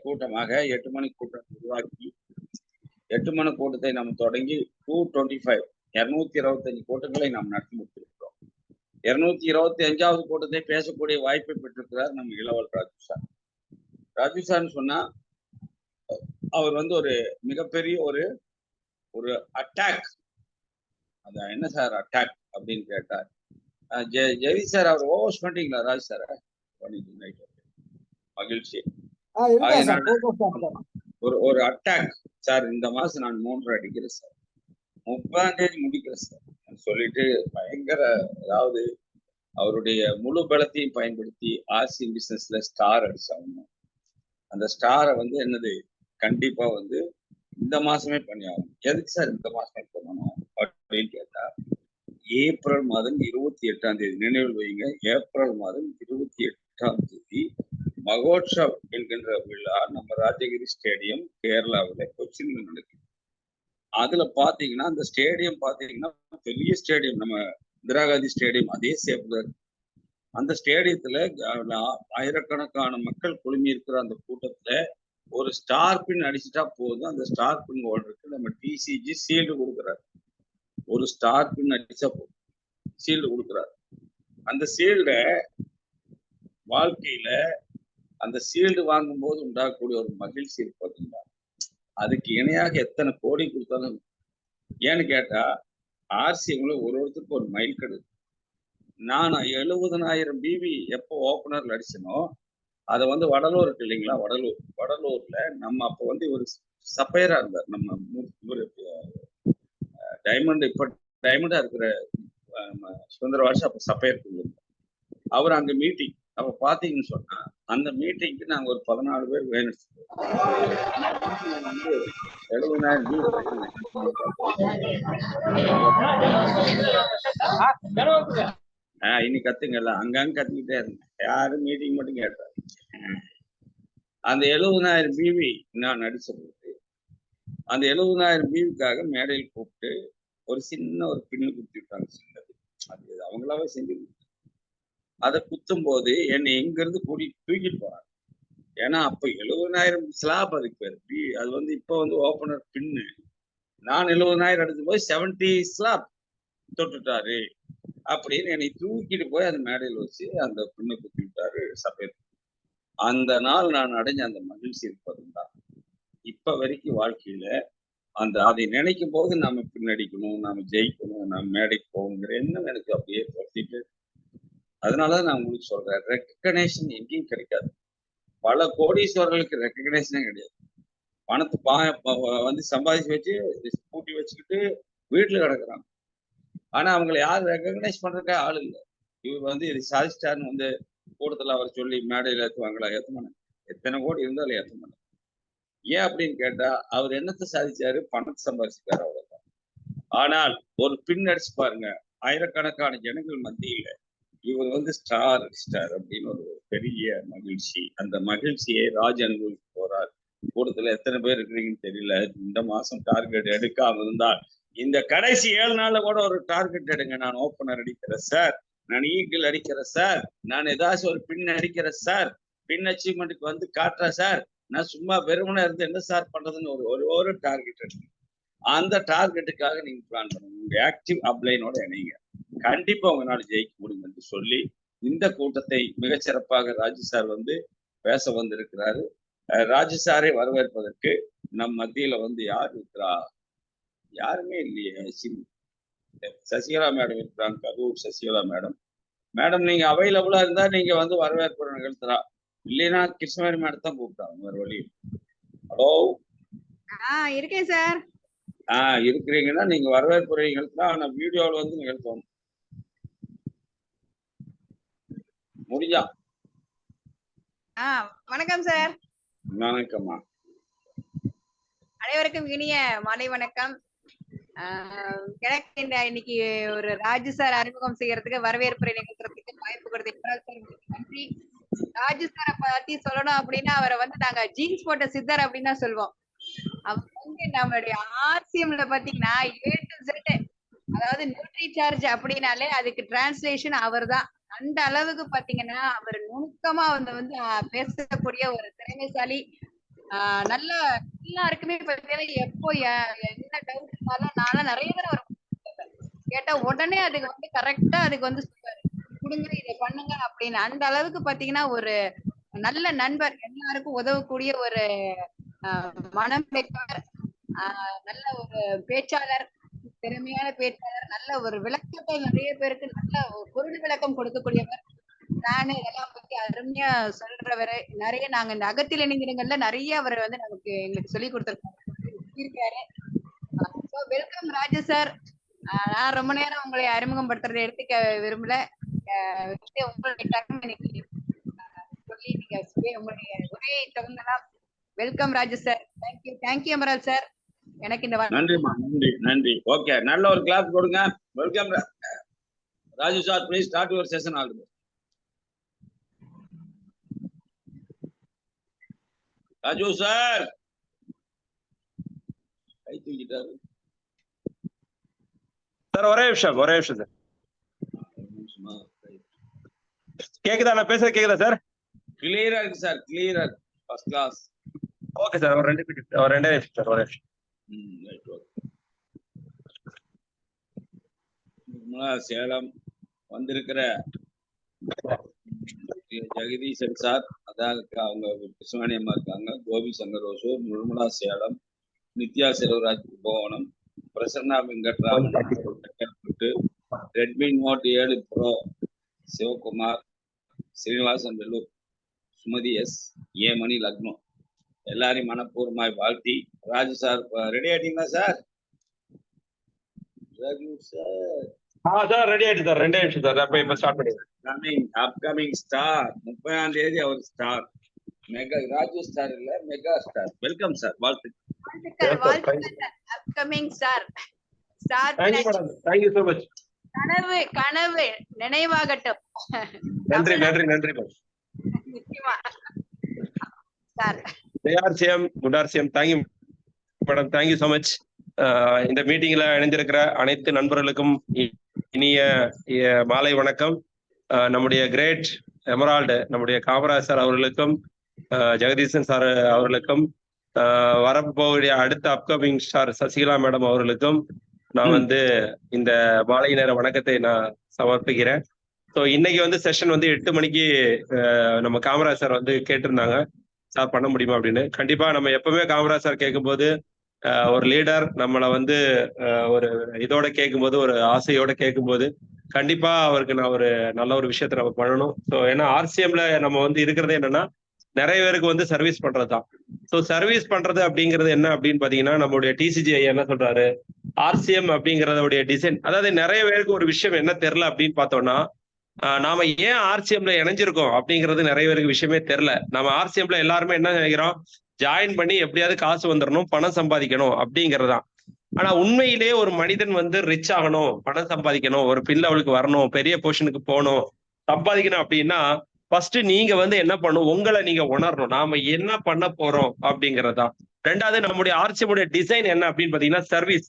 கூட்டமாக 8 மணி கூட்டம் உருவாக்கி 8 மணி கூட்டத்தை நாம் தொடங்கி 225 225 கூட்டங்களை நாம் நடத்தி முடித்திருக்கிறோம். 225வது கூட்டத்தை பேசக்கூடிய வாய்ப்பை பெற்றிருக்கிறார் நம்ம இளவல் ராஜு சார். ராஜு சார்னு சொன்னா அவர் வந்து ஒரு மிகப்பெரிய ஒரு அட்டாக். அதான் என்ன சார் அட்டாக் அப்படின்னு கேட்டார். ஜெவி சார் அவர் ஓவர்ஸ் பண்ணிட்டீங்களா ராஜு சார்? மகிழ்ச்சி. ஒரு அட்டாக் சார். இந்த மாசம் நான் 3 அடிக்கிறேன் சார், 30ஆம் தேதி முடிக்கிறேன் சார் சொல்லிட்டு பயங்கர, அதாவது அவருடைய முழு பலத்தையும் பயன்படுத்தி ஆர்சி பிசினஸ்ல ஸ்டார் அடிச்சாங்க. அந்த ஸ்டாரை வந்து என்னது கண்டிப்பா வந்து இந்த மாசமே பண்ணி ஆகும். எதுக்கு சார் இந்த மாசமே பண்ணணும் அப்படின்னு கேட்டா, ஏப்ரல் மாதம் 28ஆம் தேதி நினைவில் வைங்க. ஏப்ரல் மாதம் 28ஆம் தேதி மகோத்சவ் என்கின்ற விழா நம்ம ராஜகிரி ஸ்டேடியம் கேரளாவில் கொச்சின்ல நடக்குது. அதுல பாத்தீங்கன்னா அந்த ஸ்டேடியம் பாத்தீங்கன்னா பெரிய ஸ்டேடியம், நம்ம இந்திரா காந்தி ஸ்டேடியம் அதே சேப்ல. அந்த ஸ்டேடியத்துல ஆயிரக்கணக்கான மக்கள் குழுமி இருக்கிற அந்த கூட்டத்துல ஒரு ஸ்டார் பின் அடிச்சுட்டா போதும். அந்த ஸ்டார் பின் ஹோல்டருக்கு நம்ம டிசிஜி சீல்டு கொடுக்குறாரு. ஒரு ஸ்டார் பின் அடிச்சா போதும் சீல்டு கொடுக்குறாரு. அந்த சீல்ட வாழ்க்கையில அந்த சீல்டு வாங்கும் போது உண்டாகக்கூடிய ஒரு மகிழ்ச்சி இருக்கு பார்த்தீங்களா, அதுக்கு இணையாக எத்தனை கோடி கொடுத்தாலும். ஏன்னு கேட்டா ஆர்சிஎம்ல ஒருத்தருக்கு ஒரு மைல் கடு. நான் 70,000 பிபி எப்போ ஓப்பனர்ல அடிச்சனோ அதை வந்து வடலூர் இருக்கு இல்லைங்களா, வடலூர்ல நம்ம அப்போ வந்து ஒரு சப்பையரா இருந்தார் நம்ம டைமண்ட், இப்ப டைமண்டா இருக்கிற சுதந்திர வருஷம் அப்ப சப்பையர் அவர் அங்க மீட்டிங். அப்ப பாத்தீங்கன்னு சொன்னா அந்த மீட்டிங்க்கு நாங்க ஒரு 14 பேர் வேணும். 70,000 இன்னைக்கு கத்துங்கல்ல, அங்கங்க கத்துக்கிட்டே இருந்தேன். யாரும் மீட்டிங் மட்டும் கேட்டார். அந்த 70,000 பிவி நான் நடிச்ச போது அந்த 70,000 பிவிக்காக மேடையில் கூப்பிட்டு ஒரு சின்ன ஒரு பின்னு குத்திட்டாங்க. சின்னது, அது அவங்களாவே செஞ்சு அதை குத்தும் போது என்னை எங்க இருந்து தூக்கிட்டு போறாங்க. ஏன்னா அப்ப 70,000 ஸ்லாப் அதுக்கு பேரு. அது வந்து இப்ப வந்து ஓப்பனர் பின்னு. நான் 70,000 எடுக்கும் போது 70 ஸ்லாப் தொட்டுட்டாரு அப்படின்னு என்னை தூக்கிட்டு போய் அந்த மேடையில் வச்சு அந்த பின்னை குத்தி விட்டாரு சபையர். அந்த நாள் நான் அடைஞ்ச அந்த மகிழ்ச்சி இருப்பதுதான் இப்ப வரைக்கும் வாழ்க்கையில. அதை நினைக்கும் போது நாம பின்னடிக்கணும், நாம ஜெயிக்கணும், நாம மேடைக்கு போகணுங்கிற எண்ணம் எனக்கு அப்படியே பொறுத்திட்டு. அதனாலதான் நான் உங்களுக்கு சொல்றேன், ரெக்கக்னேஷன் எங்கேயும் கிடைக்காது. பல கோடீஸ்வரர்களுக்கு ரெக்கக்னேஷனே கிடையாது. பணத்தை வந்து சம்பாதிச்சு வச்சு பூட்டி வச்சுக்கிட்டு வீட்டுல கிடக்குறாங்க. ஆனா அவங்களை யாரும் ரெக்கக்னைஸ் பண்றதுக்கே ஆள் இல்லை. இவர் வந்து இது சாதிச்சிட்டாருன்னு வந்து கூட்டத்துல அவர் சொல்லி மேடையில ஏற்றுவாங்களா? ஏற்ற மாட்டாங்க. எத்தனை கோடி இருந்தாலும் ஏற்ற மாட்டாங்க. ஏன் அப்படின்னு கேட்டா அவர் என்னத்தை சாதிச்சாரு? பணத்தை சம்பாதிச்சிட்டாரு, அவ்வளவுதான். ஆனால் ஒரு பின் அடிச்சு பாருங்க, ஆயிரக்கணக்கான ஜனங்கள் மத்தியில இவர் வந்து ஸ்டார் அப்படின்னு ஒரு பெரிய மகிழ்ச்சி. அந்த மகிழ்ச்சியை ராஜ் அனுபவிச்சு போறார். கூட்டத்துல எத்தனை பேர் இருக்கிறீங்கன்னு தெரியல. இந்த மாசம் டார்கெட் எடுக்காம இருந்தால் இந்த கடைசி 7 நாள்ல கூட ஒரு டார்கெட் எடுங்க. நான் ஓப்பனர் அடிக்கிறேன் சார், நான் ஈகிள் அடிக்கிறேன் சார், நான் ஏதாச்சும் ஒரு பின் அடிக்கிறேன் சார், பின் அச்சீவ்மெண்ட்டுக்கு வந்து காட்டுறேன் சார், நான் சும்மா வெறுமனை இருந்து என்ன சார் பண்றதுன்னு ஒரு டார்கெட் எடுங்க. அந்த டார்கெட்டுக்காக நீங்க பிளான் பண்ணுங்க. உங்க ஆக்டிவ் அப்ளைனோட இணைங்க. கண்டிப்பா உங்களால ஜெயிக்க முடியும் என்று சொல்லி இந்த கூட்டத்தை மிகச்சிறப்பாக ராஜு சார் வந்து பேச வந்திருக்கிறாரு. ராஜு சாரை வரவேற்பதற்கு நம் மத்தியில வந்து யார் இருக்கிறா? யாருமே இல்லையே. சசிகலா மேடம் இருக்கிறாங்க, கரூர் சசிகலா மேடம். மேடம் நீங்க அவைலபிளா இருந்தா நீங்க வந்து வரவேற்பு நிகழ்த்தலாம், இல்லைன்னா கிருஷ்ணவேணி மேடம் தான் கூப்பிட்டாங்க வேற வழி. ஹலோ, இருக்கேன் சார். இருக்கிறீங்கன்னா நீங்க வரவேற்பு நிகழ்த்தலாம். ஆனா வீடியோவில் வந்து நிகழ்த்தணும் முடிஞ்சா. வணக்கம் சார். வணக்கம்மா. அனைவருக்கும் இனிய மாலை வணக்கம். எனக்கு இன்னைக்கு ஒரு ராஜு சார் அறிமுகம் செய்யறதுக்கு, வரவேற்புரை நிகழ்த்துறதுக்கு வாய்ப்பு கொடுத்த நன்றி. ராஜு சாரை பத்தி சொல்லணும் அப்படின்னா அவரை வந்து நாங்க ஜீன்ஸ் போட்ட சித்தர் அப்படின்னு தான் சொல்லுவோம். அவர் வந்து நம்மளுடைய ஆர்சிஎம்ல பாத்தீங்கன்னா A to Z, அதாவது நியூட்ரி சார்ஜ் அப்படின்னாலே அதுக்கு டிரான்ஸ்லேஷன் அவர் தான். அந்த அளவுக்கு பாத்தீங்கன்னா அவர் நுணுக்கமா வந்து பேசக்கூடிய ஒரு திறமைசாலி. நல்ல எல்லாருக்குமே பார்த்தீங்கன்னா எப்போ என்ன டவுட் இருந்தாலும் நான்லாம் நிறைய தடவை கேட்டா உடனே அதுக்கு வந்து கரெக்டா அதுக்கு வந்து சொல்லுவாரு, கொடுங்க இதை பண்ணுங்க அப்படின்னு. அந்த அளவுக்கு பாத்தீங்கன்னா ஒரு நல்ல நண்பர், எல்லாருக்கும் உதவக்கூடிய ஒரு மனம் படைத்தவர், நல்ல ஒரு பேச்சாளர், திறமையான பேச்சாளர், நல்ல ஒரு விளக்கத்தை நிறைய பேருக்கு நல்ல ஒரு பொருள் விளக்கம் கொடுக்கக்கூடியவர். நானு இதெல்லாம் பத்தி அருமையா சொல்றவரு. நிறைய நாங்க இந்த அகத்தில் இணைந்திருங்கள்ல நிறைய அவர் வந்து எங்களுக்கு சொல்லி கொடுத்திருக்காரு. Welcome Raju sir. நான் ரொம்ப நேரம் உங்களை அறிமுகப்படுத்துறதை எடுத்துக்க விரும்பல. உங்களுடைய டைம் எனக்கு சொல்லி நீங்க உங்களுடைய உரையை தொடங்கலாம். Welcome Raju sir. Thank you. Thank you Emerald sir. எனக்கு இந்த நன்றிமா, நன்றி நன்றி. ஓகே, நல்ல ஒரு கிளாஸ் கொடுங்க. Welcome Raju sir. Please start your session. All the best. Raju sir கை தூக்கிட்டாரு சார். ஒரே நிமிஷம் சார். கேக்குதா? நான் பேசுறது கேக்குதா சார்? கிளியரா இருக்கு சார், கிளியரா இருக்கு. First class. Okay sir. ஒரு ரெண்டே நிமிஷம் சார். ஒரே நிமிஷம். சேலம் வந்திருக்கிற ஜெகதீசன் சார், அதான் அவங்க கிருஷ்ணவாணி அம்மா இருக்காங்க, Gopi Shankar Hosur, Nirmala Salem, Nithya Selvaraj Kumbakonam, Prasanna Venkatraman Redmi Note 7 pro Sivakumar, Srinivasan Vellore, Sumathi S, Emani Lucknow, எல்லாரையும் மனப்பூர்வமாய் வாழ்த்தி. ராஜு சார் ரெடி ஆயிட்டீங்களா sir? Raju sir sir ready ஆயிட்டு சார். ரெண்டே நிமிஷம் சார். அப்ப இப்ப ஸ்டார்ட் பண்ணிடுறேன். அப்கமிங் ஸ்டார் 30ஆம் தேதி அவர் ஸ்டார். மெகா ராஜு ஸ்டார் இல்ல, மெகா ஸ்டார். Welcome sir. வாழ்த்துக்கள். Upcoming star. Thank you so much. கனவு நினைவாகட்டும். நன்றி. நிச்சயமா sir. Good RCM. Thank you madam. Thank you so much. இந்த மீட்டிங்ல இணைந்திருக்கிற அனைத்து நண்பர்களுக்கும் இனிய மாலை வணக்கம். நம்முடைய கிரேட் எமரால்டு நம்முடைய காமராஜ் சார் அவர்களுக்கும், ஜெகதீசன் சார் அவர்களுக்கும், வரப்போகிற அடுத்த அப்கமிங் ஸ்டார் சசிகலா மேடம் அவர்களுக்கும் நான் வந்து இந்த மாலை நேர வணக்கத்தை நான் சமர்ப்பிக்கிறேன். ஸோ இன்னைக்கு வந்து செஷன் வந்து 8 மணிக்கு நம்ம காமராஜ் சார் வந்து கேட்டிருந்தாங்க, சார் பண்ண முடியுமா அப்படின்னு. கண்டிப்பா நம்ம எப்பவுமே காமராஜ் சார் கேட்கும்போது ஒரு லீடர் நம்மளை வந்து ஒரு இதோட கேட்கும்போது, ஒரு ஆசையோட கேட்கும்போது கண்டிப்பா அவருக்கு நான் ஒரு நல்ல ஒரு விஷயத்த நம்ம பண்ணணும். ஸோ ஏன்னா ஆர்சிஎம்ல நம்ம வந்து இருக்கிறது என்னன்னா, நிறைய பேருக்கு வந்து சர்வீஸ் பண்றதுதான். ஸோ சர்வீஸ் பண்றது அப்படிங்கிறது என்ன அப்படின்னு பாத்தீங்கன்னா, நம்மளுடைய டிசிஜி என்ன சொல்றாரு, ஆர்சிஎம் அப்படிங்கறதோடைய டிசைன். அதாவது நிறைய பேருக்கு ஒரு விஷயம் என்ன தெரியல அப்படின்னு பார்த்தோம்னா, நாம ஏன் ஆர்சிஎம்ல இணைஞ்சிருக்கோம் அப்படிங்கிறது நிறைய பேருக்கு விஷயமே தெரியல. நம்ம ஆர்சிஎம்ல எல்லாருமே என்ன நினைக்கிறோம், ஜாயின் பண்ணி எப்படியாவது காசு வந்துடணும், பணம் சம்பாதிக்கணும் அப்படிங்கறதுதான். ஆனா உண்மையிலேயே ஒரு மனிதன் வந்து ரிச் ஆகணும், பணம் சம்பாதிக்கணும், ஒரு பின் லெவலுக்கு வரணும், பெரிய பொசிஷனுக்கு போகணும், சம்பாதிக்கணும் அப்படின்னா ஃபர்ஸ்ட் நீங்க வந்து என்ன பண்ணணும், உங்களை நீங்க உணரணும், நாம என்ன பண்ண போறோம் அப்படிங்கறதுதான். ரெண்டாவது, நம்முடைய ஆர்சிஎம்முடைய டிசைன் என்ன அப்படின்னு பாத்தீங்கன்னா சர்வீஸ்.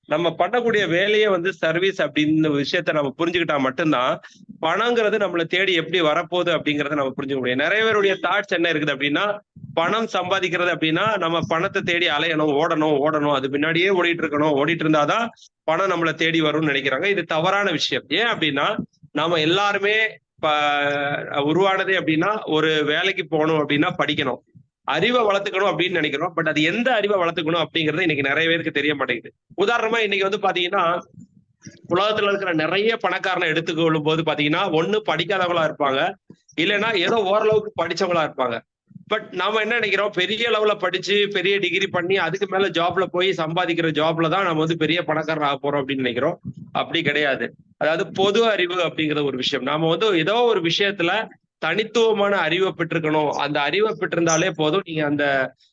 நம்ம பண்ணக்கூடிய வேலையே வந்து சர்வீஸ் அப்படின்னு விஷயத்த நம்ம புரிஞ்சுக்கிட்டா மட்டும்தான் பணங்கிறது நம்மளை தேடி எப்படி வரப்போகுது அப்படிங்கறத நம்ம புரிஞ்சுக்க முடியும். நிறைய பேருடைய தாட்ஸ் என்ன இருக்குது அப்படின்னா, பணம் சம்பாதிக்கிறது அப்படின்னா நம்ம பணத்தை தேடி அலையணும், ஓடணும், அது பின்னாடியே ஓடிட்டு இருந்தாதான் பணம் நம்மளை தேடி வரும்னு நினைக்கிறாங்க. இது தவறான விஷயம். ஏன் அப்படின்னா, நாம எல்லாருமே உருவானதே அப்படின்னா ஒரு வேலைக்கு போகணும் அப்படின்னா படிக்கணும், அறிவை வளர்த்துக்கணும் அப்படின்னு நினைக்கிறோம். பட் அது எந்த அறிவை வளர்த்துக்கணும் அப்படிங்கிறது இன்னைக்கு நிறைய பேருக்கு தெரிய மாட்டேங்குது. உதாரணமா இன்னைக்கு வந்து பாத்தீங்கன்னா, உலகத்துல இருக்கிற நிறைய பணக்காரனை எடுத்துக்கொள்ளும் போது பாத்தீங்கன்னா, ஒண்ணு படிக்காதவங்களா இருப்பாங்க, இல்லைன்னா ஏதோ ஓரளவுக்கு படிச்சவங்களா இருப்பாங்க. பட் நாம என்ன நினைக்கிறோம், பெரிய லெவல்ல படிச்சு பெரிய டிகிரி பண்ணி அதுக்கு மேல ஜாப்ல போய் சம்பாதிக்கிற ஜாப்ல தான் நம்ம வந்து பெரிய பணக்காரன் ஆக போறோம் அப்படின்னு நினைக்கிறோம். அப்படி கிடையாது. அதாவது பொது அறிவு அப்படிங்கிற ஒரு விஷயம், நாம வந்து ஏதோ ஒரு விஷயத்துல தனித்துவமான அறிவை பெற்றிருக்கணும். அந்த அறிவை பெற்றிருந்தாலே போதும், நீங்க அந்த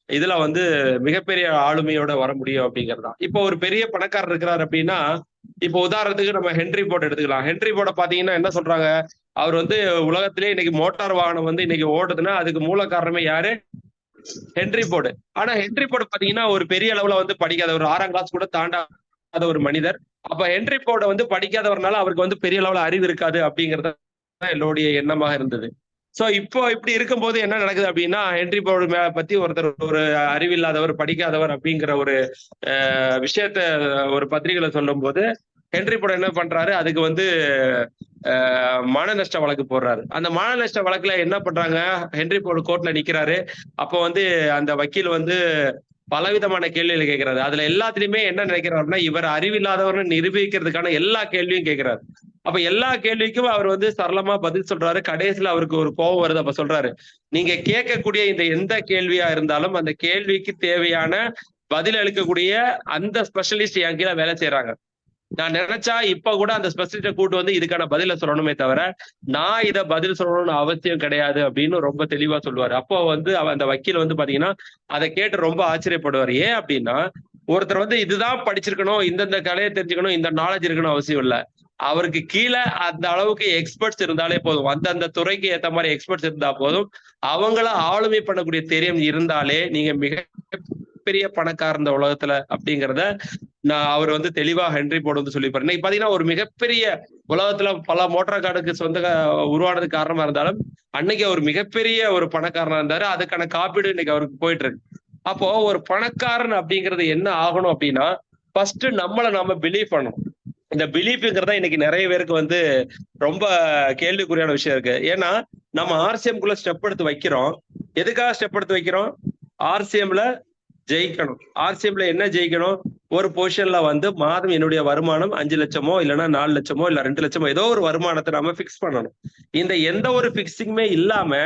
இதுல வந்து மிகப்பெரிய ஆளுமையோட வர முடியும் அப்படிங்கிறது தான். இப்போ ஒரு பெரிய பணக்காரர் இருக்கிறார் அப்படின்னா, இப்போ உதாரணத்துக்கு நம்ம ஹென்ரி போர்ட் எடுத்துக்கலாம். ஹென்ரி போர்ட பாத்தீங்கன்னா என்ன சொல்றாங்க, அவர் வந்து உலகத்திலே இன்னைக்கு மோட்டார் வாகனம் வந்து இன்னைக்கு ஓடுதுன்னா அதுக்கு மூல காரணமே யாரு, ஹென்ரி போர்டு. ஆனா ஹென்ரி போர்டு பாத்தீங்கன்னா ஒரு பெரிய அளவுல வந்து படிக்காத, ஒரு 6ஆம் கிளாஸ் கூட தாண்டாத ஒரு மனிதர். அப்ப ஹென்ரி போர்ட வந்து படிக்காதவர்னால அவருக்கு வந்து பெரிய அளவுல அறிவு இருக்காது அப்படிங்கறது எல்லோருடைய எண்ணமாக இருந்தது. சோ இப்போ இப்படி இருக்கும்போது என்ன நடக்குது அப்படின்னா, ஹென்றி போர்டு பத்தி ஒருத்தர் ஒரு அறிவில்லாதவர், படிக்காதவர் அப்படிங்கிற ஒரு விஷயத்த ஒரு பத்திரிகையில சொல்லும் போது ஹென்றி போர்டு என்ன பண்றாரு, அதுக்கு வந்து மான நஷ்ட வழக்கு போடுறாரு. அந்த மான நஷ்ட வழக்குல என்ன பண்றாங்க, ஹென்றி போர்டு கோர்ட்ல நிக்கிறாரு. அப்போ வந்து அந்த வக்கீல் வந்து பலவிதமான கேள்விகளை கேட்கிறாரு. அதுல எல்லாத்துலயுமே என்ன நினைக்கிறாருன்னா, இவர் அறிவில்லாதவர்னு நிரூபிக்கிறதுக்கான எல்லா கேள்வியும் கேட்கிறாரு. அப்ப எல்லா கேள்விக்கும் அவர் வந்து சரளமா பதில் சொல்றாரு. கடைசியில அவருக்கு ஒரு கோபம் வருது. அப்ப சொல்றாரு, நீங்க கேட்கக்கூடிய இந்த எந்த கேள்வியா இருந்தாலும் அந்த கேள்விக்கு தேவையான பதில் அளிக்கக்கூடிய அந்த ஸ்பெஷலிஸ்ட் என் கீழே வேலை செய்யறாங்க. நான் நினைச்சா இப்ப கூட அந்த ஸ்பெஷலிஸ்ட கூட்டு வந்து இதுக்கான பதில சொல்லணுமே தவிர நான் இத பதில் சொல்லணும்னு அவசியம் கிடையாது அப்படின்னு ரொம்ப தெளிவா சொல்லுவாரு. அப்போ வந்து அந்த வக்கீல் வந்து பாத்தீங்கன்னா அதை கேட்டு ரொம்ப ஆச்சரியப்படுவார். ஏன் அப்படின்னா, ஒருத்தர் வந்து இதுதான் படிச்சிருக்கணும், இந்தந்த கலையை தெரிஞ்சுக்கணும், இந்த நாலேஜ் இருக்கணும் அவசியம் இல்ல. அவருக்கு கீழே அந்த அளவுக்கு எக்ஸ்பர்ட்ஸ் இருந்தாலே போதும். அந்தந்த துறைக்கு ஏத்த மாதிரி எக்ஸ்பர்ட்ஸ் இருந்தா போதும். அவங்கள ஆளுமை பண்ணக்கூடிய தெரியும் இருந்தாலே நீங்க மிகப்பெரிய பணக்கார இந்த உலகத்துல அப்படிங்கிறத அவர் வந்து தெளிவா ஹென்றி போர்டு வந்து சொல்லிப்பாரு. இன்னைக்கு பாத்தீங்கன்னா ஒரு மிகப்பெரிய உலகத்துல பல மோட்டார் கார்டுக்கு சொந்த உருவானதுக்கு காரணமா இருந்தாலும் அன்னைக்கு அவர் மிகப்பெரிய ஒரு பணக்காரனா இருந்தாரு. அதுக்கான காப்பீடு இன்னைக்கு அவருக்கு போயிட்டு இருக்கு. அப்போ ஒரு பணக்காரன் அப்படிங்கிறது என்ன ஆகணும் அப்படின்னா, ஃபர்ஸ்ட் நம்மள நாம பிலீவ் பண்ணணும். இந்த பிலீஃப்ங்கிறதா இன்னைக்கு நிறைய பேருக்கு வந்து ரொம்ப கேள்விக்குறியான விஷயம் இருக்கு. ஏன்னா நம்ம ஆர்சிஎம்குள்ள ஸ்டெப் எடுத்து வைக்கிறோம். எதுக்காக ஸ்டெப் எடுத்து வைக்கிறோம்? ஆர்சிஎம்ல ஜெயிக்கணும். ஆர்சிஎம்ல என்ன ஜெயிக்கணும்? ஒரு பொசிஷன்ல வந்து மாதம் என்னுடைய வருமானம் 5 லட்சமோ இல்லைன்னா 4 லட்சமோ இல்ல 2 லட்சமோ ஏதோ ஒரு வருமானத்தை நாம பிக்ஸ் பண்ணணும். இந்த எந்த ஒரு பிக்ஸிங்குமே இல்லாம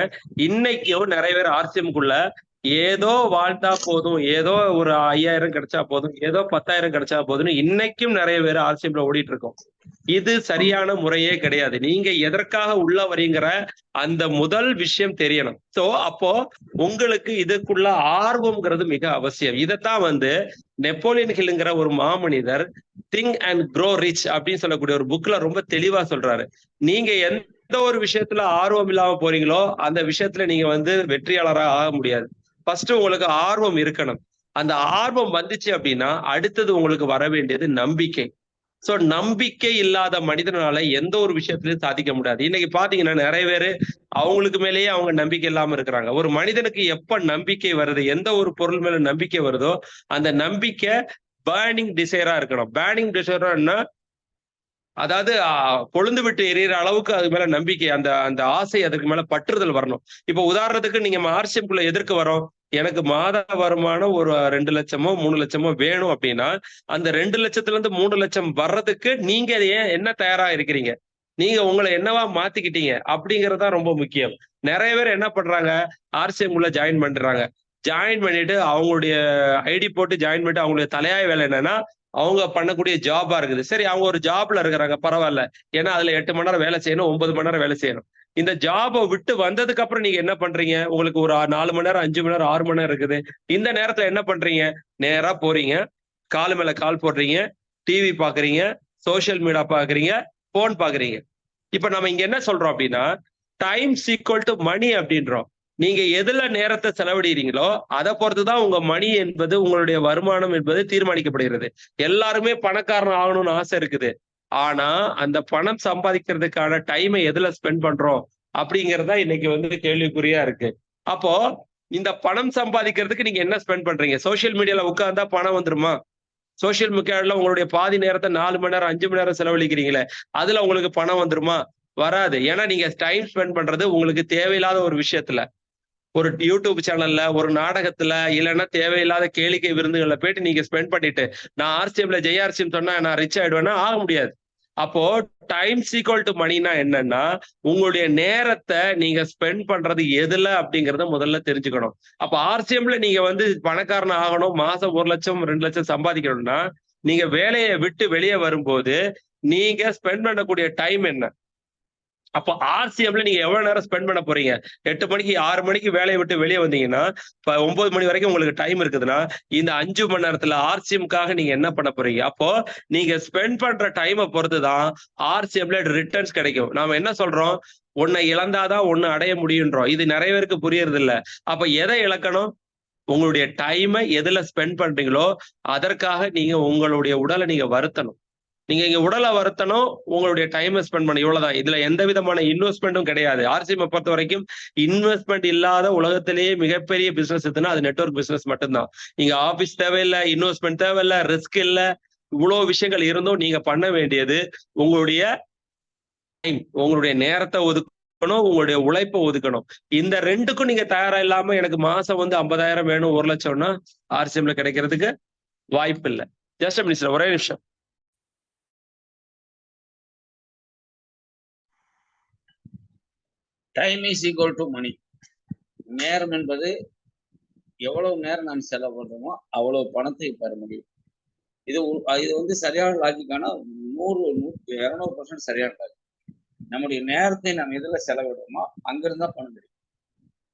இன்னைக்கும் நிறைய பேர் ஆர்சிஎம்குள்ள ஏதோ வாழ்ந்தா போதும், ஏதோ ஒரு 5000 கிடைச்சா போதும், ஏதோ 10,000 கிடைச்சா போதும்னு இன்னைக்கும் நிறைய பேர் ஆர்சிஎம்ல ஓடிட்டு இருக்கோம். இது சரியான முறையே கிடையாது. நீங்க எதற்காக உள்ள வரீங்கிற அந்த முதல் விஷயம் தெரியணும். சோ அப்போ உங்களுக்கு இதுக்குள்ள ஆர்வம்ங்கிறது மிக அவசியம். இதைத்தான் வந்து நெப்போலியன் ஹில்ங்கிற ஒரு மாமனிதர் திங்க் அண்ட் க்ரோ ரிச் அப்படின்னு சொல்லக்கூடிய ஒரு புக்ல ரொம்ப தெளிவா சொல்றாரு. நீங்க எந்த ஒரு விஷயத்துல ஆர்வம் இல்லாம போறீங்களோ அந்த விஷயத்துல நீங்க வந்து வெற்றியாளராக ஆக முடியாது. ஃபர்ஸ்ட் உங்களுக்கு ஆர்வம் இருக்கணும். அந்த ஆர்வம் வந்துச்சு அப்படின்னா அடுத்தது உங்களுக்கு வர வேண்டியது நம்பிக்கை. சோ நம்பிக்கை இல்லாத மனிதனால எந்த ஒரு விஷயத்திலையும் சாதிக்க முடியாது. இன்னைக்கு பாத்தீங்கன்னா நிறைய பேரு அவங்களுக்கு மேலேயே அவங்க நம்பிக்கை இல்லாம இருக்கிறாங்க. ஒரு மனிதனுக்கு எப்ப நம்பிக்கை வருது, எந்த ஒரு பொருள் மேல நம்பிக்கை வருதோ அந்த நம்பிக்கை பேர்னிங் டிசைரா இருக்கணும். பேர்னிங் டிசைரா என்ன, அதாவது கொழுந்து விட்டு எரியற அளவுக்கு அது மேல நம்பிக்கை, அந்த அந்த ஆசை, அதுக்கு மேல பற்றுதல் வரணும். இப்ப உதாரணத்துக்கு நீங்க ஆர்சிஎம்குள்ள எதற்கு வரோம், எனக்கு மாத வருமானம் ஒரு 2 லட்சமோ 3 லட்சமோ வேணும் அப்படின்னா அந்த 2 லட்சத்துல இருந்து 3 லட்சம் வர்றதுக்கு நீங்க ஏன் என்ன தயாரா இருக்கிறீங்க, நீங்க உங்களை என்னவா மாத்திக்கிட்டீங்க அப்படிங்கறதுதான் ரொம்ப முக்கியம். நிறைய பேர் என்ன பண்றாங்க, ஆர்சிஎம் உள்ள ஜாயின் பண்றாங்க. ஜாயின் பண்ணிட்டு அவங்களுடைய ஐடி போட்டு ஜாயின் பண்ணிட்டு அவங்களுடைய தலையாய வேலை என்னன்னா அவங்க பண்ணக்கூடிய ஜாபா இருக்குது. சரி, அவங்க ஒரு ஜாப்ல இருக்கிறாங்க, பரவாயில்ல. ஏன்னா அதுல 8 மணி நேரம் வேலை செய்யணும், 9 மணி நேரம் வேலை செய்யணும். இந்த ஜாபை விட்டு வந்ததுக்கு அப்புறம் நீங்க என்ன பண்றீங்க, உங்களுக்கு ஒரு 4 மணி நேரம் 5 மணி நேரம் 6 மணி நேரம் இருக்குது. இந்த நேரத்துல என்ன பண்றீங்க, நேரா போறீங்க, கால் மேல கால் போடுறீங்க, டிவி பாக்குறீங்க, சோசியல் மீடியா பாக்குறீங்க, போன் பாக்குறீங்க. இப்ப நம்ம இங்க என்ன சொல்றோம் அப்படின்னா, டைம் ஈக்குவல் டு மணி அப்படின்றோம். நீங்க எதுல நேரத்தை செலவிடுறீங்களோ அதை பொறுத்துதான் உங்க மணி என்பது, உங்களுடைய வருமானம் என்பது தீர்மானிக்கப்படுகிறது. எல்லாருமே பணக்காரன் ஆகணும்னு ஆசை இருக்குது. ஆனா அந்த பணம் சம்பாதிக்கிறதுக்கான டைமை எதுல ஸ்பெண்ட் பண்றோம் அப்படிங்கறதா இன்னைக்கு வந்து கேள்விக்குறியா இருக்கு. அப்போ இந்த பணம் சம்பாதிக்கிறதுக்கு நீங்க என்ன ஸ்பெண்ட் பண்றீங்க? சோசியல் மீடியால உட்கார்ந்தா பணம் வந்துருமா? சோசியல் மீடியால உங்களுடைய பாதி நேரத்தை 4 மணி நேரம் 5 மணி நேரம் செலவழிக்கிறீங்களே, அதுல உங்களுக்கு பணம் வந்துருமா? வராது. ஏன்னா நீங்க டைம் ஸ்பெண்ட் பண்றது உங்களுக்கு தேவையில்லாத ஒரு விஷயத்துல, ஒரு யூடியூப் சேனல்ல, ஒரு நாடகத்துல, இல்லைன்னா தேவையில்லாத கேளிக்கை விருந்துகள்ல போயிட்டு நீங்க ஸ்பெண்ட் பண்ணிட்டு நான் ஆர்சிஎம்ல ஜெய்ஆர்சிஎம் சொன்னா நான் ரிச் ஆயிடுவேன்னா ஆக முடியாது. அப்போ டைம் ஈக்குவல் டு மணினா என்னன்னா, உங்களுடைய நேரத்தை நீங்க ஸ்பெண்ட் பண்றது எதுல அப்படிங்கறத முதல்ல தெரிஞ்சுக்கணும். அப்ப ஆர்சிஎம்ல நீங்க வந்து பணக்காரன் ஆகணும், மாசம் 1 லட்சம் 2 லட்சம் சம்பாதிக்கணும்னா நீங்க வேலையை விட்டு வெளியே வரும்போது நீங்க ஸ்பெண்ட் பண்ணக்கூடிய டைம் என்ன? அப்போ ஆர்சிஎம்ல நீங்க எவ்வளவு நேரம் ஸ்பெண்ட் பண்ண போறீங்க? 8 மணிக்கு 6 மணிக்கு வேலையை விட்டு வெளியே வந்தீங்கன்னா 9 மணி வரைக்கும் உங்களுக்கு டைம் இருக்குதுன்னா இந்த 5 மணி நேரத்துல ஆர்சிஎம்காக நீங்க என்ன பண்ண போறீங்க? அப்போ நீங்க ஸ்பெண்ட் பண்ற டைமை பொறுத்துதான் ஆர்சிஎம்ல ரிட்டர்ன்ஸ் கிடைக்கும். நாம என்ன சொல்றோம், ஒன்னை இழந்தாதான் ஒன்னு அடைய முடியுன்றோம். இது நிறைய பேருக்கு புரியறது இல்ல. அப்ப எதை இழக்கணும்? உங்களுடைய டைமை எதுல ஸ்பெண்ட் பண்றீங்களோ அதற்காக நீங்க உங்களுடைய உடலை நீங்க வருத்தணும். நீங்க இங்க உடலை வருத்தணும், உங்களுடைய டைமை ஸ்பெண்ட் பண்ணணும், இவ்வளவுதான். இதுல எந்த விதமான இன்வெஸ்ட்மெண்ட்டும் கிடையாது. ஆர்சிஎம் பொறுத்த வரைக்கும் இன்வெஸ்ட்மெண்ட் இல்லாத உலகத்திலேயே மிகப்பெரிய பிசினஸ் எதுனா அது நெட்வொர்க் பிசினஸ் மட்டும்தான். இங்க ஆபீஸ் தேவையில்லை, இன்வெஸ்ட்மெண்ட் தேவையில்லை, ரிஸ்க் இல்ல, இவ்வளவு விஷயங்கள் இருந்தும் நீங்க பண்ண வேண்டியது உங்களுடைய டைம், உங்களுடைய நேரத்தை ஒதுக்கணும், உங்களுடைய உழைப்பை ஒதுக்கணும். இந்த ரெண்டுக்கும் நீங்க தயாரா இல்லாம எனக்கு மாசம் வந்து 50,000 வேணும், 1 லட்சம்னா ஆர்சிஎம்ல கிடைக்கிறதுக்கு வாய்ப்பு இல்லை. ஜஸ்ட் மினிஸ்டர், ஒரே நிமிஷம். டைம் இஸ் ஈக்குவல் டு மணி. நேரம் என்பது எவ்வளவு நேரம் நாம் செலவு பண்றோமோ அவ்வளவு பணத்தை பெற முடியும். இது வந்து சரியான லாஜிக்கான 100-200% சரியான லாஜிக். நம்முடைய நேரத்தை நாம் எதுல செலவிடுறோமோ அங்கிருந்து தான் பணம் கிடைக்கும்.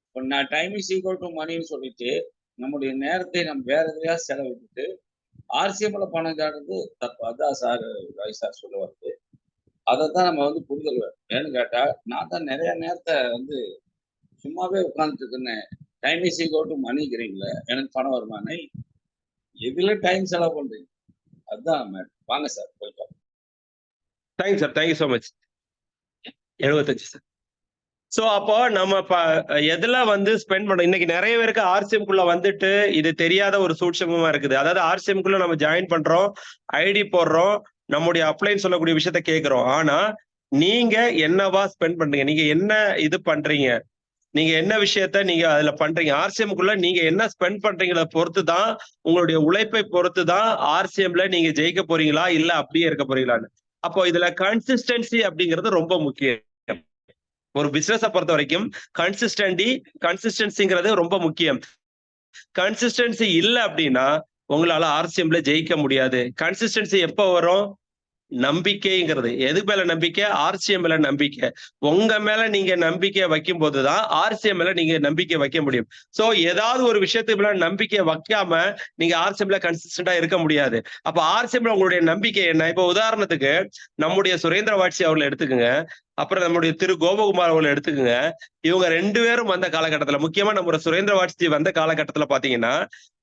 இப்போ நான் டைம் இஸ் ஈக்குவல் டு மணின்னு சொல்லிட்டு நம்முடைய நேரத்தை நம்ம வேற எதுலையா செலவிட்டு ஆர்சிஎம்ல பணம் காட்டுறது தப்பு. அதான் சார் ராய் சார் சொல்ல வருது. அதை தான் நம்ம வந்து புரிதல் வேணும். ஏன்னு கேட்டா நான் தான் நிறைய நேரத்தை வந்து சும்மாவே உட்காந்துட்டு இருக்கேன்னு டைம் இஸ் ஈக்குவல் டு மணிக்கிறீங்களே, எனக்கு பணம் வருமானே, எதுல டைம் செலவு பண்றீங்க? அதுதான் மேடம். வாங்க sir, welcome. Thanks sir, thank you so much. 75 sir. So அப்போ நம்ம எதுல வந்து ஸ்பெண்ட் பண்ணோம்? இன்னைக்கு நிறைய பேருக்கு ஆர்சிஎம்குள்ள வந்துட்டு இது தெரியாத ஒரு சூட்சமமா இருக்குது. அதாவது ஆர்சிஎம்குள்ள நம்ம ஜாயின் பண்றோம், ஐடி போடுறோம், நம்முடைய அப்ளைன்னு சொல்லக்கூடிய விஷயத்த கேட்கிறோம். ஆனா நீங்க என்னவா ஸ்பெண்ட் பண்றீங்க, நீங்க என்ன இது பண்றீங்க, நீங்க என்ன விஷயத்த நீங்க அதுல பண்றீங்க, ஆர்சிஎம்குள்ள நீங்க என்ன ஸ்பெண்ட் பண்றீங்களா பொறுத்து தான், உங்களுடைய உழைப்பை பொறுத்து தான் ஆர்சிஎம்ல நீங்க ஜெயிக்க போறீங்களா இல்ல அப்படியே இருக்க போறீங்களான்னு. அப்போ இதுல கன்சிஸ்டன்சி அப்படிங்கிறது ரொம்ப முக்கியம். ஒரு பிசினஸை பொறுத்த வரைக்கும் கன்சிஸ்டன்சிங்கிறது ரொம்ப முக்கியம். கன்சிஸ்டன்சி இல்லை அப்படின்னா உங்களால ஆர்சிஎம்ல ஜெயிக்க முடியாது. கன்சிஸ்டன்சி எப்போ வரும்? நம்பிக்கைங்கிறது. எது மேல நம்பிக்கை? ஆர்சிஎம் மேல நம்பிக்கை. உங்க மேல நீங்க நம்பிக்கை வைக்கும் போதுதான் ஆர்சிஎம் மேல நீங்க நம்பிக்கை வைக்க முடியும். சோ ஏதாவது ஒரு விஷயத்துக்கு மேல நம்பிக்கை வைக்காம நீங்க ஆர்சிஎம்ல கன்சிஸ்டன்டா இருக்க முடியாது. அப்ப ஆர்சிஎம்ல உங்களுடைய நம்பிக்கை என்ன? இப்ப உதாரணத்துக்கு நம்முடைய சுரேந்திர வாட்சி அவர்களை எடுத்துக்கோங்க, அப்புறம் நம்முடைய திரு கோபகுமார் அவர்களை எடுத்துக்கோங்க. இவங்க 2 பேரும் வந்த காலகட்டத்துல, முக்கியமா நம்ம சுரேந்திர வாட்சி வந்த காலகட்டத்துல பாத்தீங்கன்னா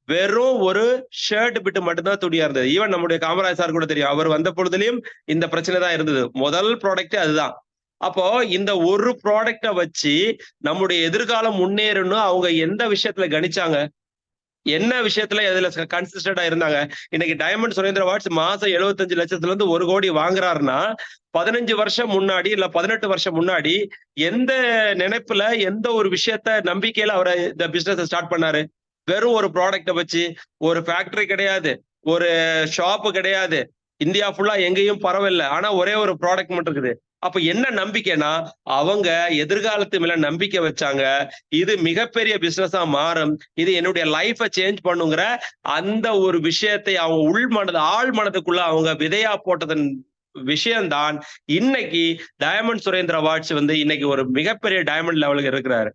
வெறும் ஒரு ஷர்ட் பிட்டு மட்டும்தான் துணியா இருந்தது. ஈவன் நம்முடைய காமராஜ் சார் கூட தெரியும், அவர் வந்த பொழுதுலயும் இந்த பிரச்சனை தான் இருந்தது. முதல் ப்ராடக்ட் அதுதான். அப்போ இந்த ஒரு ப்ராடக்ட வச்சு நம்முடைய எதிர்காலம் முன்னேறணும் அவங்க எந்த விஷயத்துல கணிச்சாங்க, என்ன விஷயத்துல எதுல கன்சிஸ்டண்டா இருந்தாங்க? இன்னைக்கு டைமண்ட் சுரேந்திர வாட்ஸ் மாசம் 75 லட்சத்துல இருந்து 1 கோடி வாங்குறாருன்னா 15 வருஷம் முன்னாடி இல்ல 18 வருஷம் முன்னாடி எந்த நினைப்புல எந்த ஒரு விஷயத்த நம்பிக்கையில அவரை இந்த பிசினஸ் ஸ்டார்ட் பண்ணாரு? வெறும் ஒரு ப்ராடக்ட வச்சு. ஒரு ஃபேக்டரி கிடையாது, ஒரு ஷாப்பு கிடையாது, இந்தியா ஃபுல்லா எங்கேயும் பரவாயில்ல, ஆனா ஒரே ஒரு ப்ராடக்ட் மட்டும் இருக்குது. அப்ப என்ன நம்பிக்கைனா அவங்க எதிர்காலத்து மேல நம்பிக்கை வச்சாங்க. இது மிகப்பெரிய பிசினஸா மாறும், இது என்னுடைய லைஃபை சேஞ்ச் பண்ணுங்கிற அந்த ஒரு விஷயத்தை அவங்க ஆழ் மனதுக்குள்ள அவங்க விதையா போட்டதன் விஷயம்தான் இன்னைக்கு டைமண்ட் சுரேந்திர வாட்ஸ் வந்து இன்னைக்கு ஒரு மிகப்பெரிய டைமண்ட் லெவலுக்கு இருக்கிறாரு.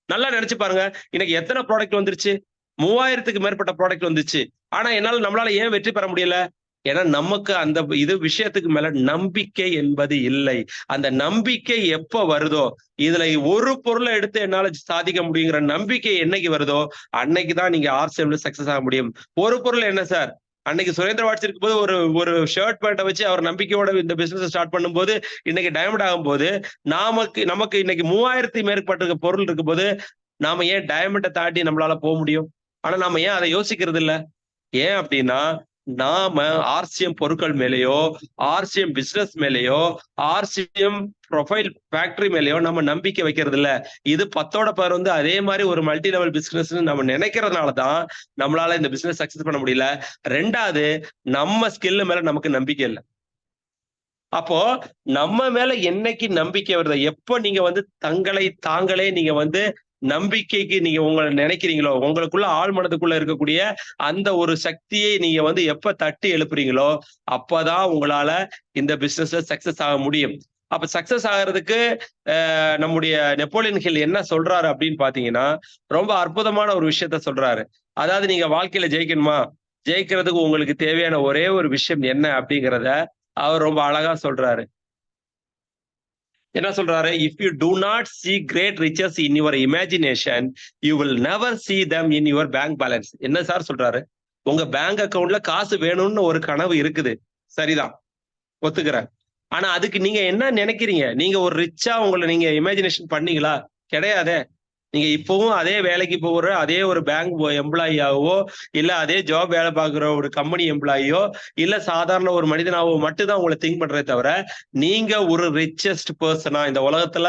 நல்லா நினைச்சு பாருங்க, இன்னைக்கு எத்தனை ப்ராடக்ட் வந்துருச்சு? 3000க்கு மேற்பட்ட ப்ராடக்ட் வந்துச்சு. ஆனா நம்மளால ஏன் வெற்றி பெற முடியல? ஏன்னா நமக்கு அந்த இது விஷயத்துக்கு மேல நம்பிக்கை என்பது இல்லை. அந்த நம்பிக்கை எப்ப வருதோ, இதுல ஒரு பொருளை எடுத்து என்னால சாதிக்க முடியுங்கிற நம்பிக்கை என்னைக்கு வருதோ அன்னைக்குதான் நீங்க ஆர்சிஎம்ல சக்சஸ் ஆக முடியும். ஒரு பொருள் என்ன சார்? அன்னைக்கு சுரேந்திர வாட்ஸ் இருக்கும்போது ஒரு ஷர்ட் பேண்ட்டை வச்சு அவர் நம்பிக்கையோட இந்த பிசினஸ் ஸ்டார்ட் பண்ணும்போது இன்னைக்கு டைமண்ட் ஆகும் போது நமக்கு இன்னைக்கு 3000 மேற்பட்ட பொருள் இருக்கும் போது நாம ஏன் டைமண்டை தாண்டி நம்மளால போக முடியும்? ஆனா நாம ஏன் அதை யோசிக்கிறது இல்ல? ஏன் அப்படின்னா நாம ஆர்சிஎம் பொருட்கள் மேலேயோ, ஆர்சிஎம் பிசினஸ் மேலேயோ, ஆர்சிஎம் ப்ரொஃபைல் ஃபேக்டரி மேலேயோ நம்ம நம்பிக்கை வைக்கிறது இல்ல. இது 10ஓட பேர் வந்து அதே மாதிரி ஒரு மல்டி லெவல் பிசினஸ் நம்ம நினைக்கிறதுனாலதான் நம்மளால இந்த பிசினஸ் சக்சஸ் பண்ண முடியல. 2வது, நம்ம ஸ்கில் மேல நமக்கு நம்பிக்கை இல்லை. அப்போ நம்ம மேல என்னைக்கு நம்பிக்கை வருது, எப்போ நீங்க வந்து தாங்களே நீங்க வந்து நம்பிக்கைக்கு நீங்க உங்களை நினைக்கிறீங்களோ, உங்களுக்குள்ள ஆழ் மனதுக்குள்ள இருக்கக்கூடிய அந்த ஒரு சக்தியை நீங்க வந்து எப்ப தட்டி எழுப்புறீங்களோ அப்பதான் உங்களால இந்த பிசினஸ்ல சக்சஸ் ஆக முடியும். அப்ப சக்சஸ் ஆகிறதுக்கு நம்முடைய நெப்போலியன் ஹில் என்ன சொல்றாரு அப்படின்னு பாத்தீங்கன்னா ரொம்ப அற்புதமான ஒரு விஷயத்த சொல்றாரு. அதாவது நீங்க வாழ்க்கையில ஜெயிக்கணுமா, ஜெயிக்கிறதுக்கு உங்களுக்கு தேவையான ஒரே ஒரு விஷயம் என்ன அப்படிங்கிறத அவர் ரொம்ப அழகா சொல்றாரு. என்ன சொல்றாரு? If you do not see great riches in your imagination, you will never see them in your bank balance. என்ன சார் சொல்றாரு? உங்க பேங்க் அக்கவுண்ட்ல காசு வேணும்னு ஒரு கனவு இருக்குது, சரிதான். ஒத்துக்கிறேன். ஆனா அதுக்கு நீங்க என்ன நினைக்கிறீங்க? நீங்க ஒரு ரிச்சா உங்களை நீங்க இமேஜினேஷன் பண்ணீங்களா? கிடையாதே. நீங்க இப்பவும் அதே வேலைக்கு போகிற அதே ஒரு பேங்க் எம்ப்ளாயியாவோ, இல்ல அதே ஜாப் வேலை பார்க்குற ஒரு கம்பெனி எம்ப்ளாயியோ, இல்ல சாதாரண ஒரு மனிதனாவோ மட்டும் தான் உங்கள திங்க் பண்றதே தவிர, நீங்க ஒரு ரிச்சஸ்ட் பெர்சனா இந்த உலகத்துல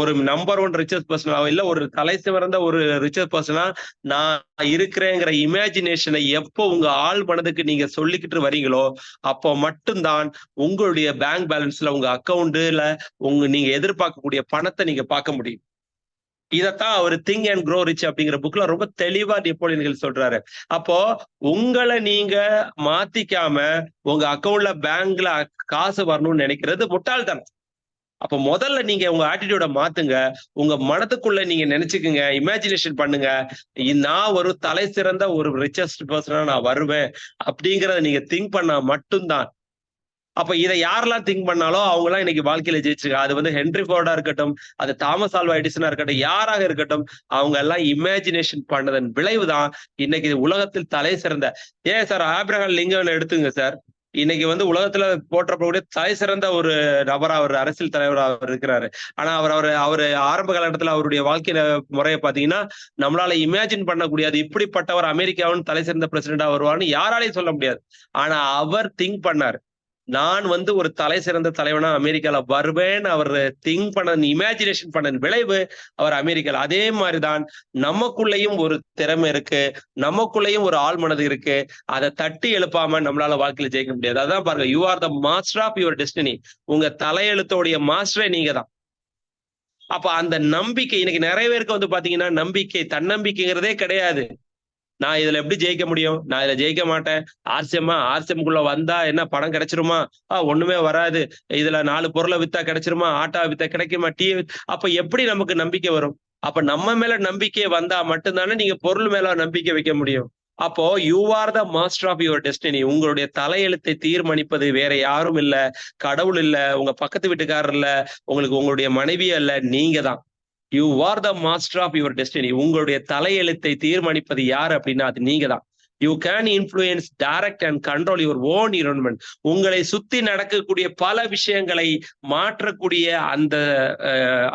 ஒரு நம்பர் 1 ரிச்சஸ்ட் பெர்சனாவோ, இல்ல ஒரு தலை சிறந்த ஒரு ரிச்சஸ்ட் பெர்சனா நான் இருக்கிறேங்கிற இமேஜினேஷனை எப்போ உங்க ஆழ் மனதுக்கு நீங்க சொல்லிக்கிட்டு வரீங்களோ, அப்போ மட்டும்தான் உங்களுடைய பேங்க் பேலன்ஸ்ல, உங்க அக்கவுண்ட்ல நீங்க எதிர்பார்க்கக்கூடிய பணத்தை நீங்க பார்க்க முடியும். இதத்தான் அவர் திங்க் அண்ட் க்ரோ ரிச் அப்படிங்கிற புக்ல ரொம்ப தெளிவா நெப்போலியன் ஹில் சொல்றாரு. அப்போ உங்களை நீங்க மாத்திக்காம உங்க அக்கவுண்ட்ல பேங்க்ல காசு வரணும்னு நினைக்கிறது முட்டாள்தனம். அப்ப முதல்ல நீங்க உங்க ஆட்டிடியூட மாத்துங்க. உங்க மனதுக்குள்ள நீங்க நினைச்சுக்குங்க, இமேஜினேஷன் பண்ணுங்க. நான் ஒரு தலை சிறந்த ஒரு ரிச்சஸ்ட் பர்சனா நான் வருவேன் அப்படிங்கறத நீங்க திங்க் பண்ணா மட்டும்தான். அப்ப இதை யாரெல்லாம் திங்க் பண்ணாலோ அவங்க எல்லாம் இன்னைக்கு வாழ்க்கையில ஜெயிச்சிருக்காங்க. அது வந்து ஹென்ரி ஃபோர்டா இருக்கட்டும், அது தாமஸ் ஆல்வா எடிசனா இருக்கட்டும், யாராக இருக்கட்டும், அவங்க எல்லாம் இமேஜினேஷன் பண்ணதன் விளைவுதான் இன்னைக்கு உலகத்தில் தலை சிறந்த சார் ஆப்ரஹாம் லிங்கன் எடுத்துங்க சார். இன்னைக்கு வந்து உலகத்துல போற்றப்படக்கூடிய தலை சிறந்த ஒரு நபரா அவர் அரசியல் தலைவரா அவர் இருக்கிறாரு. ஆனா அவரு ஆரம்ப காலகட்டத்துல அவருடைய வாழ்க்கை முறையை பாத்தீங்கன்னா நம்மளால இமேஜின் பண்ணக்கூடியது இப்படிப்பட்டவர் அமெரிக்காவின் தலை சிறந்த பிரசிடண்டா வருவார்னு யாராலையும் சொல்ல முடியாது. ஆனா அவர் திங்க் பண்ணாரு. நான் வந்து ஒரு தலை சிறந்த தலைவனா அமெரிக்கால வருவேன்னு அவர் திங்க் பண்ண இமேஜினேஷன் பண்ண விளைவு அவர் அமெரிக்கால. அதே மாதிரிதான் நமக்குள்ளேயும் ஒரு திறமை இருக்கு, நமக்குள்ளேயும் ஒரு ஆழ்மனது இருக்கு. அதை தட்டி எழுப்பாம நம்மளால வாழ்க்கையில ஜெயிக்க முடியாது. அதான் பாருங்க, you are the master of your destiny. உங்க தலையெழுத்தோடைய மாஸ்டரே நீங்க தான். அப்ப அந்த நம்பிக்கை இன்னைக்கு நிறைய பேருக்கு வந்து பாத்தீங்கன்னா நம்பிக்கை தன்னம்பிக்கைங்கிறதே கிடையாது. நான் இதுல எப்படி ஜெயிக்க முடியும்? நான் இதுல ஜெயிக்க மாட்டேன். ஆர்சிஎம்குள்ள வந்தா என்ன பணம் கிடைச்சிருமா? ஒண்ணுமே வராது. இதுல 4 பொருளை வித்தா கிடைச்சிருமா? ஆட்டா வித்தா கிடைக்குமா? அப்ப எப்படி நமக்கு நம்பிக்கை வரும்? அப்ப நம்ம மேல நம்பிக்கை வந்தா மட்டும்தானே நீங்க பொருள் மேல நம்பிக்கை வைக்க முடியும். அப்போ you are the master of your destiny. உங்களுடைய தலையெழுத்தை தீர்மானிப்பது வேற யாரும் இல்ல, கடவுள் இல்ல, உங்க பக்கத்து வீட்டுக்காரர் இல்ல, உங்களுக்கு உங்களுடைய மனைவி அல்ல, நீங்க தான். You are the master of your destiny. உங்களுடைய தலையெழுத்தை தீர்மானிப்பது யாரு அப்படின்னா அது நீங்க தான். You can influence, direct and control your own environment. உங்களை சுத்தி நடக்கக்கூடிய பல விஷயங்களை மாற்றக்கூடிய அந்த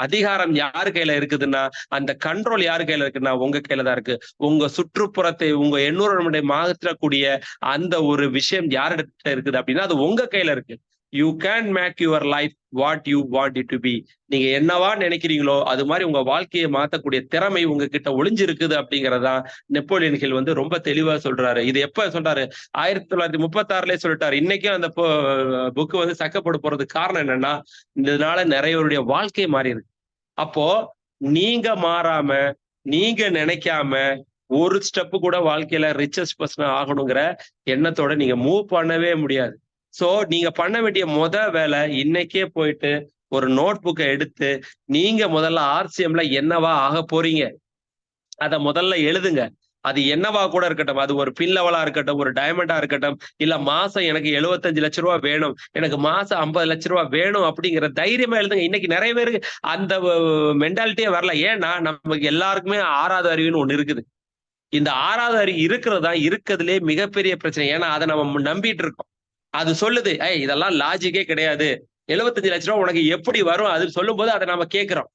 அதிகாரம் யாரு கையில இருக்குதுன்னா, அந்த கண்ட்ரோல் யாரு கையில இருக்குன்னா உங்க கையில தான் இருக்கு. உங்க சுற்றுப்புறத்தை, உங்க என்விரான்மெண்டை மாற்றக்கூடிய அந்த ஒரு விஷயம் யாரிடத்துல இருக்குது அப்படின்னா அது உங்க கையில இருக்கு. You can make your life what you want it to be. நீங்க என்னவா நினைக்கிறீங்களோ அது மாதிரி உங்க வாழ்க்கையை மாத்தக்கூடிய திறமை உங்ககிட்ட ஒளிஞ்சிருக்குது அப்படிங்கறதா நெப்போலியன் ஹில் வந்து ரொம்ப தெளிவா சொல்றாரு. இது எப்ப சொல்றாரு? 1936லயே சொல்லிட்டாரு. இன்னைக்கும் அந்த புக் வந்து சக்கப்பட போறதுக்கு காரணம் என்னன்னா, இதனால நிறையவருடைய வாழ்க்கை மாறி இருக்கு. அப்போ நீங்க மாறாம, நீங்க நினைக்காம ஒரு ஸ்டெப் கூட வாழ்க்கையில ரிச்சஸ்ட் பர்சனா ஆகணுங்கிற எண்ணத்தோட நீங்க மூவ் பண்ணவே முடியாது. சோ நீங்க பண்ண வேண்டிய வேலை இன்னைக்கே போயிட்டு ஒரு நோட் புக்கை எடுத்து நீங்க முதல்ல ஆர்சிஎம்ல என்னவா ஆக போறீங்க அத முதல்ல எழுதுங்க. அது என்னவா கூட இருக்கட்டும், அது ஒரு பின் லெவலா இருக்கட்டும், ஒரு டைமண்டா இருக்கட்டும், இல்ல மாசம் எனக்கு 75 லட்சம் ரூபாய் வேணும், எனக்கு மாசம் 50 லட்சம் ரூபாய் வேணும் அப்படிங்கிற தைரியமா எழுதுங்க. இன்னைக்கு நிறைய பேருக்கு அந்த மென்டாலிட்டியே வரல. ஏன்னா நமக்கு எல்லாருக்குமே 6வது அறிவுன்னு ஒண்ணு இருக்குது. இந்த 6வது அறிவு இருக்கிறதா இருக்கிறதுலே மிகப்பெரிய பிரச்சனை. ஏன்னா அதை நம்ம நம்பிட்டு இருக்கோம். அது சொல்லுது, இதெல்லாம் லாஜிக்கே கிடையாது, 75 லட்சம் ரூபாய் உனக்கு எப்படி வரும் அது சொல்லும் போது அதை நாம கேட்கிறோம்.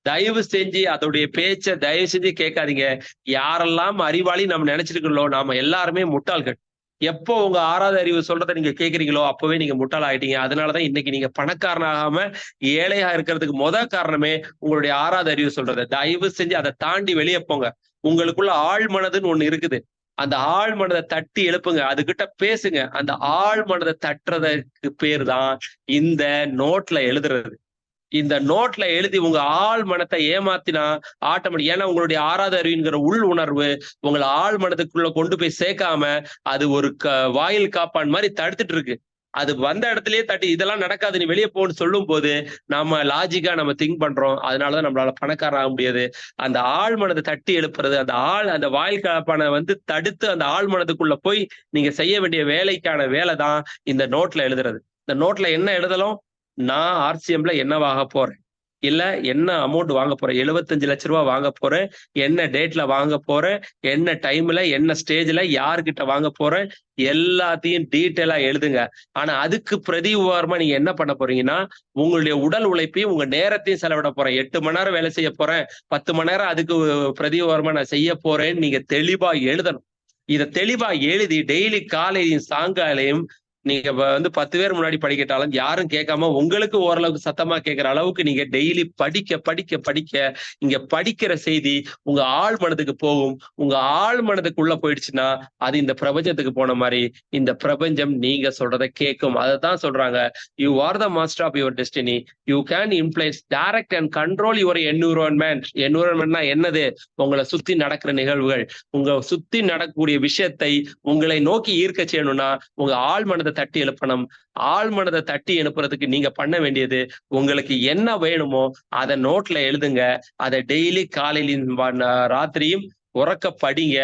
தயவு செஞ்சு அதோடைய பேச்ச தயவு செஞ்சு கேட்காதீங்க. யாரெல்லாம் அறிவாளி நம்ம நினைச்சிருக்கோம், நாம எல்லாருமே முட்டாள்கள். எப்போ உங்க 6வது அறிவு சொல்றதை நீங்க கேட்கறீங்களோ அப்பவே நீங்க முட்டாள் ஆயிட்டீங்க. அதனாலதான் இன்னைக்கு நீங்க பணக்காரனாகாம ஏழையா இருக்கிறதுக்கு காரணமே உங்களுடைய 6வது அறிவு சொல்றதை. தயவு செஞ்சு அதை தாண்டி வெளியே போங்க. உங்களுக்குள்ள ஆழ் மனதுன்னு ஒண்ணு இருக்குது. அந்த ஆழ் மனதை தட்டி எழுப்புங்க, அதுகிட்ட பேசுங்க. அந்த ஆழ் மனதை தட்டுறதுக்கு பேர் தான் இந்த நோட்ல எழுதுறது. இந்த நோட்ல எழுதி உங்க ஆழ் மனத்தை ஏமாத்தினா ஆட்டோமேட்டிக், ஏன்னா உங்களுடைய 6வது அறிவுங்கிற உள் உணர்வு உங்களை ஆழ் மனதுக்குள்ள கொண்டு போய் சேர்க்காம அது ஒரு வாயில் காப்பான் மாதிரி தடுத்துட்டு இருக்கு. அது வந்த இடத்துலயே தட்டி இதெல்லாம் நடக்காது, நீ வெளியே போன்னு சொல்லும் போது நம்ம லாஜிக்கா நம்ம திங்க் பண்றோம். அதனாலதான் நம்மளால பணக்காரன் ஆக முடியாது. அந்த ஆழ் மனதை தட்டி எழுப்புறது, அந்த வாயில் காப்பானை வந்து தடுத்து அந்த ஆழ் மனதுக்குள்ள போய் நீங்க செய்ய வேண்டிய வேலைக்கான வேலை தான் இந்த நோட்ல எழுதுறது. இந்த நோட்ல என்ன எழுதலாம்? நான் ஆர்சிஎம்ல என்னவாக போறேன், இல்ல என்ன அமௌண்ட் வாங்க போறேன், 75 லட்ச ரூபாய் வாங்க போறேன், என்ன டேட்ல வாங்க போறேன், என்ன டைம்ல, என்ன ஸ்டேஜ்ல, யாருக்கிட்ட வாங்க போறேன், எல்லாத்தையும் டீட்டெயிலா எழுதுங்க. ஆனா அதுக்கு பிரதி உபகாரமா நீங்க என்ன பண்ண போறீங்கன்னா, உங்களுடைய உடல் உழைப்பையும் உங்க நேரத்தையும் செலவிட போறேன். 8 மணி நேரம் வேலை செய்ய போறேன், 10 மணி நேரம் அதுக்கு பிரதி உபகாரமா நான் செய்ய போறேன்னு நீங்க தெளிவா எழுதணும். இத தெளிவா எழுதி டெய்லி காலையும் சாயங்காலையும் நீங்க வந்து 10 பேர் முன்னாடி படிக்கட்டாலும் யாரும் கேட்காம உங்களுக்கு ஓரளவுக்கு சத்தமா கேட்கிற அளவுக்கு நீங்க டெய்லி படிக்க படிக்க படிக்க இங்க படிக்கிற செய்தி உங்க ஆழ் மனதுக்கு போகும். உங்க ஆழ் மனதுக்குள்ள போயிடுச்சுன்னா அது இந்த பிரபஞ்சத்துக்கு போன மாதிரி இந்த பிரபஞ்சம் நீங்க சொல்றதை கேட்கும். அதைத்தான் சொல்றாங்க, you are the master of your destiny, you can influence direct and control your environment. என்விரான்மெண்ட்னா என்னது? உங்களை சுத்தி நடக்கிற நிகழ்வுகள், உங்க சுத்தி நடக்கக்கூடிய விஷயத்தை உங்களை நோக்கி ஈர்க்க செய்யணும்னா உங்க ஆழ் மனதை தட்டி எழுப்பணும். ஆழ் மனதை தட்டி எழுப்புறதுக்கு நீங்க பண்ண வேண்டியது, உங்களுக்கு என்ன வேணுமோ அதை நோட்ல எழுதுங்க. அதை டெய்லி காலையிலும் ராத்திரியும் உறக்க படிங்க.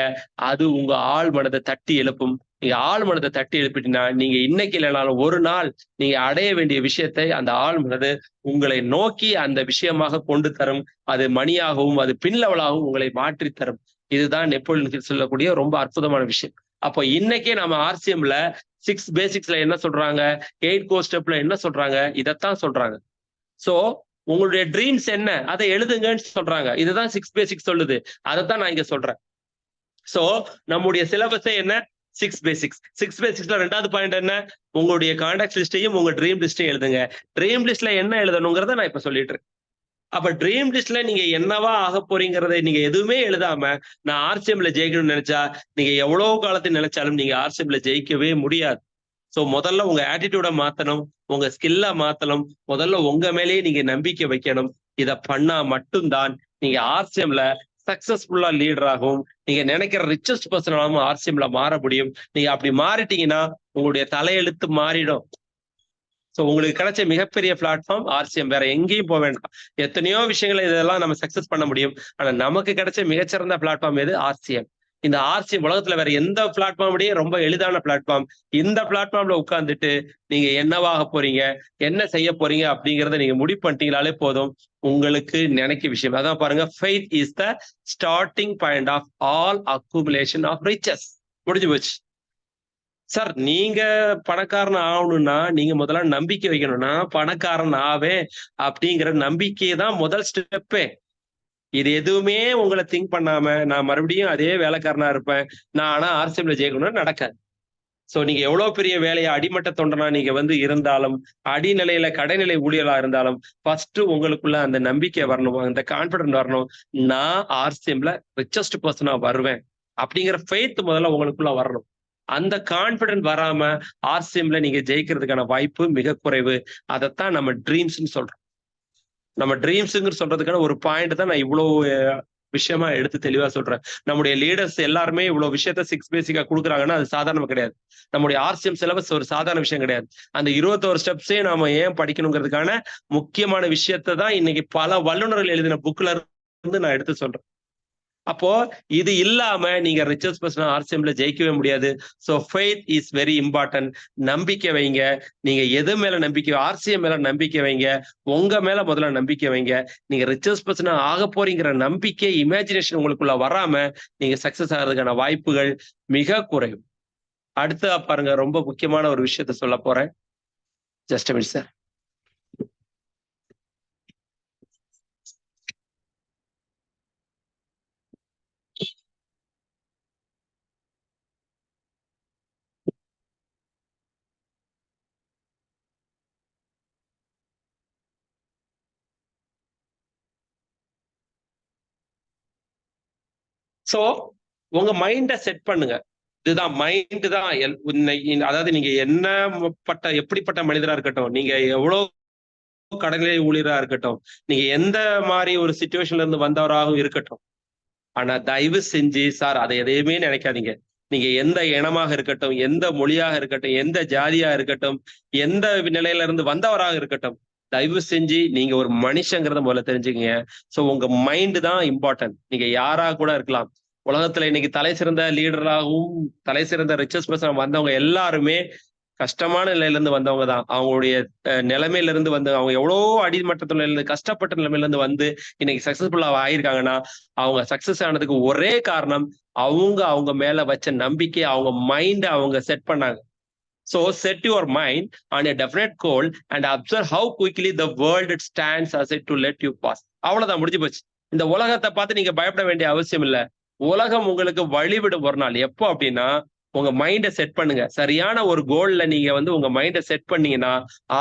அது உங்க ஆழ் மனதை தட்டி எழுப்பும். நீங்க ஆழ் மனதை தட்டி எழுப்பிட்டீங்கன்னா நீங்க இன்னைக்கு இல்லைனாலும் ஒரு நாள் நீங்க அடைய வேண்டிய விஷயத்தை அந்த ஆழ் மனது உங்களை நோக்கி அந்த விஷயமாக கொண்டு தரும். அது மணியாகவும் அது பின்லெவலாகவும் உங்களை மாற்றி தரும். இதுதான் நெப்போலியன் சொல்லக்கூடிய ரொம்ப அற்புதமான விஷயம். அப்போ இன்னைக்கே நம்ம ஆர்சிஎம்ல 6 பேசிக்ஸ்ல என்ன சொல்றாங்க, 8 கோர் ஸ்டெப்ல என்ன சொல்றாங்க, இதைத்தான் சொல்றாங்க. சோ உங்களுடைய ட்ரீம்ஸ் என்ன அதை எழுதுங்கன்னு சொல்றாங்க. இதுதான் 6 பேசிக்ஸ் சொல்லுது. அதைத்தான் நான் இங்க சொல்றேன். சோ நம்முடைய சிலபஸே என்ன, 6 பேசிக்ஸ். 6 பேசிக்ஸ்ல 2வது பாயிண்ட் என்ன, உங்களுடைய கான்டாக்ட் லிஸ்டையும் உங்க ட்ரீம் லிஸ்டையும் எழுதுங்க. ட்ரீம் லிஸ்ட்ல என்ன எழுதணுங்கிறத நான் இப்ப சொல்லிட்டு இருக்கேன். அப்ப ட்ரீம் லிஸ்ட்ல நீங்க என்னவா ஆக போறீங்கிறத நீங்க எதுவுமே எழுதாம நான் ஆர்சிஎம்ல ஜெயிக்கணும்னு நினைச்சா நீங்க எவ்வளவு காலத்தை நினைச்சாலும் நீங்க ஆர்சிஎம்ல ஜெயிக்கவே முடியாது. சோ முதல்ல உங்க ஆட்டிடியூட மாத்தணும், உங்க ஸ்கில்ல மாத்தணும், முதல்ல உங்க மேலேயே நீங்க நம்பிக்கை வைக்கணும். இத பண்ணா மட்டும்தான் நீங்க ஆர்சிஎம்ல சக்சஸ்ஃபுல்லா லீடராகவும் நீங்க நினைக்கிற ரிச்சஸ்ட் பர்சனாகவும் ஆர்சிஎம்ல மாற முடியும். நீங்க அப்படி மாறிட்டீங்கன்னா உங்களுடைய தலையெழுத்து மாறிடும். சோ உங்களுக்கு கிடைச்ச மிகப்பெரிய பிளாட்ஃபார்ம் ஆர்சிஎம். வேற எங்கேயும் போக வேண்டாம். எத்தனையோ விஷயங்களை இதெல்லாம் நம்ம சக்சஸ் பண்ண முடியும். ஆனா நமக்கு கிடைச்ச மிகச்சிறந்த பிளாட்ஃபார்ம் எது? ஆர்சிஎம். இந்த ஆர்சிஎம் உலகத்துல வேற எந்த பிளாட்ஃபார்முடைய ரொம்ப எளிதான பிளாட்ஃபார்ம். இந்த பிளாட்ஃபார்ம்ல உட்கார்ந்துட்டு நீங்க என்னவாக போறீங்க, என்ன செய்ய போறீங்க அப்படிங்கறத நீங்க முடிவு பண்ணிட்டீங்களாலே போதும். உங்களுக்கு நினைக்க விஷயம் அதான் பாருங்க, faith is the starting point of all accumulation of riches. முடிஞ்சு போச்சு. சார் நீங்க பணக்காரன் ஆகணும்னா நீங்க முதல்ல நம்பிக்கை வைக்கணும்னா பணக்காரன் ஆவேன் அப்படிங்கிற நம்பிக்கையை தான் முதல் ஸ்டெப்பே. இது எதுவுமே உங்களை திங்க் பண்ணாம நான் மறுபடியும் அதே வேலைக்காரனா இருப்பேன், நான் ஆனா ஆர்சிஎம்ல ஜெயிக்கணும்னு நடக்காது. சோ நீங்க எவ்வளவு பெரிய வேலையை அடிமட்ட தொண்டனா நீங்க வந்து இருந்தாலும், அடிநிலையில கடைநிலை ஊழியலா இருந்தாலும் ஃபர்ஸ்ட் உங்களுக்குள்ள அந்த நம்பிக்கை வரணும், அந்த கான்பிடன்ட் வரணும். நான் ஆர்சிஎம்ல ரிச்சஸ்ட் பர்சனா வருவேன் அப்படிங்கிற ஃபெய்த் முதல்ல உங்களுக்குள்ள வரணும். அந்த கான்பிடன்ட் வராம ஆர்சிஎம்ல நீங்க ஜெயிக்கிறதுக்கான வாய்ப்பு மிக குறைவு. அதைத்தான் நம்ம ட்ரீம்ஸ்ன்னு சொல்றோம். நம்ம ட்ரீம்ஸுங்கிற சொல்றதுக்கான ஒரு பாயிண்ட் தான் நான் இவ்வளவு விஷயமா எடுத்து தெளிவா சொல்றேன். நம்முடைய லீடர்ஸ் எல்லாருமே இவ்வளவு விஷயத்த 6 பேசிக்கா கொடுக்குறாங்கன்னா அது சாதாரணம் கிடையாது. நம்முடைய ஆர்சிஎம் சிலபஸ் ஒரு சாதாரண விஷயம் கிடையாது. அந்த 21 ஸ்டெப்ஸே நாம ஏன் படிக்கணுங்கிறதுக்கான முக்கியமான விஷயத்தை தான் இன்னைக்கு பல வல்லுநர்கள் எழுதின புக்ல இருந்து நான் எடுத்து சொல்றேன். அப்போ இது இல்லாம நீங்க ரிச்சஸ்ட் பர்சன் ஆர்சிஎம்ல ஜெயிக்கவே முடியாது. So faith is very important. நம்பிக்கை வைங்க. நீங்க எது மேல நம்பிக்கை, ஆர்சிஎம் மேல நம்பிக்கை வைங்க. உங்க மேல முதல்ல நம்பிக்கை வைங்க. நீங்க ரிச்சஸ்ட் பர்சன் ஆக போறீங்கிற நம்பிக்கை, இமேஜினேஷன் உங்களுக்குள்ள வராம நீங்க சக்சஸ் ஆகிறதுக்கான வாய்ப்புகள் மிக குறைவு. அடுத்து பாருங்க, ரொம்ப முக்கியமான ஒரு விஷயத்த சொல்ல போறேன். Just minute sir. சோ உங்க மைண்ட செட் பண்ணுங்க. இதுதான் மைண்ட் தான். அதாவது நீங்க எப்படிப்பட்ட மனிதரா இருக்கட்டும், நீங்க எவ்வளவு கடைநிலை ஊழியரா இருக்கட்டும், நீங்க எந்த மாதிரி ஒரு சிச்சுவேஷன்ல இருந்து வந்தவராகவும் இருக்கட்டும், ஆனா தயவு செஞ்சு சார் அதை எதையுமே நினைக்காதீங்க. நீங்க எந்த இனமாக இருக்கட்டும், எந்த மொழியாக இருக்கட்டும், எந்த ஜாதியா இருக்கட்டும், எந்த நிலையில இருந்து வந்தவராக இருக்கட்டும், தயவு செஞ்சு நீங்க ஒரு மனுஷங்கிறத முதல்ல தெரிஞ்சுக்கங்க. சோ உங்க மைண்ட் தான் இம்பார்ட்டன்ட். நீங்க யாரா கூட இருக்கலாம். உலகத்துல இன்னைக்கு தலை சிறந்த லீடராகவும் தலை சிறந்த ரிச்சஸ்ட் பர்சன் வந்தவங்க எல்லாருமே கஷ்டமான நிலையில இருந்து வந்தவங்க தான். அவங்களுடைய நிலைமையில இருந்து வந்து அவங்க எவ்வளோ அடிமட்டத்துல இருந்து கஷ்டப்பட்ட நிலைமையில இருந்து வந்து இன்னைக்கு சக்சஸ்ஃபுல்லா ஆயிருக்காங்கன்னா, அவங்க சக்சஸ் ஆனதுக்கு ஒரே காரணம் அவங்க மேல வச்ச நம்பிக்கை, அவங்க மைண்ட அவங்க செட் பண்ணாங்க. So set your mind on a definite goal and observe how quickly the world stands aside to let you pass. அவ்வளவுதான், முடிஞ்சு போச்சு. இந்த உலகத்தை பார்த்து நீங்க பயப்பட வேண்டிய அவசியம் இல்ல. உலகம் உங்களுக்கு வழிவிடும் ஒரு நாள். எப்போ அப்படின்னா, உங்க மைண்ட செட் பண்ணுங்க. சரியான ஒரு கோல்ல நீங்க வந்து உங்க மைண்ட செட் பண்ணீங்கன்னா,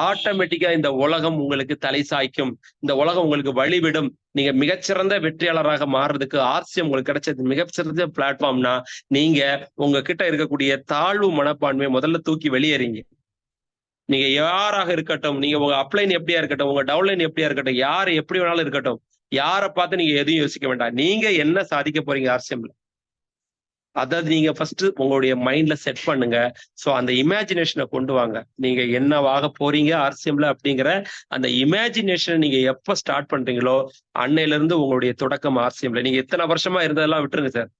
ஆட்டோமேட்டிக்கா இந்த உலகம் உங்களுக்கு தலை சாய்க்கும். இந்த உலகம் உங்களுக்கு வழிவிடும். நீங்க மிகச்சிறந்த வெற்றியாளராக மாறுறதுக்கு ஆர்சிஎம் உங்களுக்கு கிடைச்சது மிகச்சிறந்த பிளாட்ஃபார்ம்னா, நீங்க உங்ககிட்ட இருக்கக்கூடிய தாழ்வு மனப்பான்மையை முதல்ல தூக்கி வெளியேறீங்க. நீங்க யாராக இருக்கட்டும், நீங்க உங்க அப்லைன் எப்படியா இருக்கட்டும், உங்க டவுன்லைன் எப்படியா இருக்கட்டும், யாரு எப்படி வேணாலும் இருக்கட்டும், யாரை பார்த்து நீங்க எதையும் யோசிக்க வேண்டாம். நீங்க என்ன சாதிக்க போறீங்க ஆர்சிஎம்ல, அதாவது நீங்க ஃபர்ஸ்ட் உங்களுடைய மைண்ட்ல செட் பண்ணுங்க. சோ அந்த இமேஜினேஷனை கொண்டு வாங்க. நீங்க என்னவாக போறீங்க ஆர்சிஎம்ல அப்படிங்கிற அந்த இமேஜினேஷனை நீங்க எப்ப ஸ்டார்ட் பண்றீங்களோ அன்னையில இருந்து உங்களுடைய தொடக்கம் ஆர்சிஎம்ல. நீங்க எத்தனை வருஷமா இருந்ததெல்லாம் விட்டுருங்க சார்.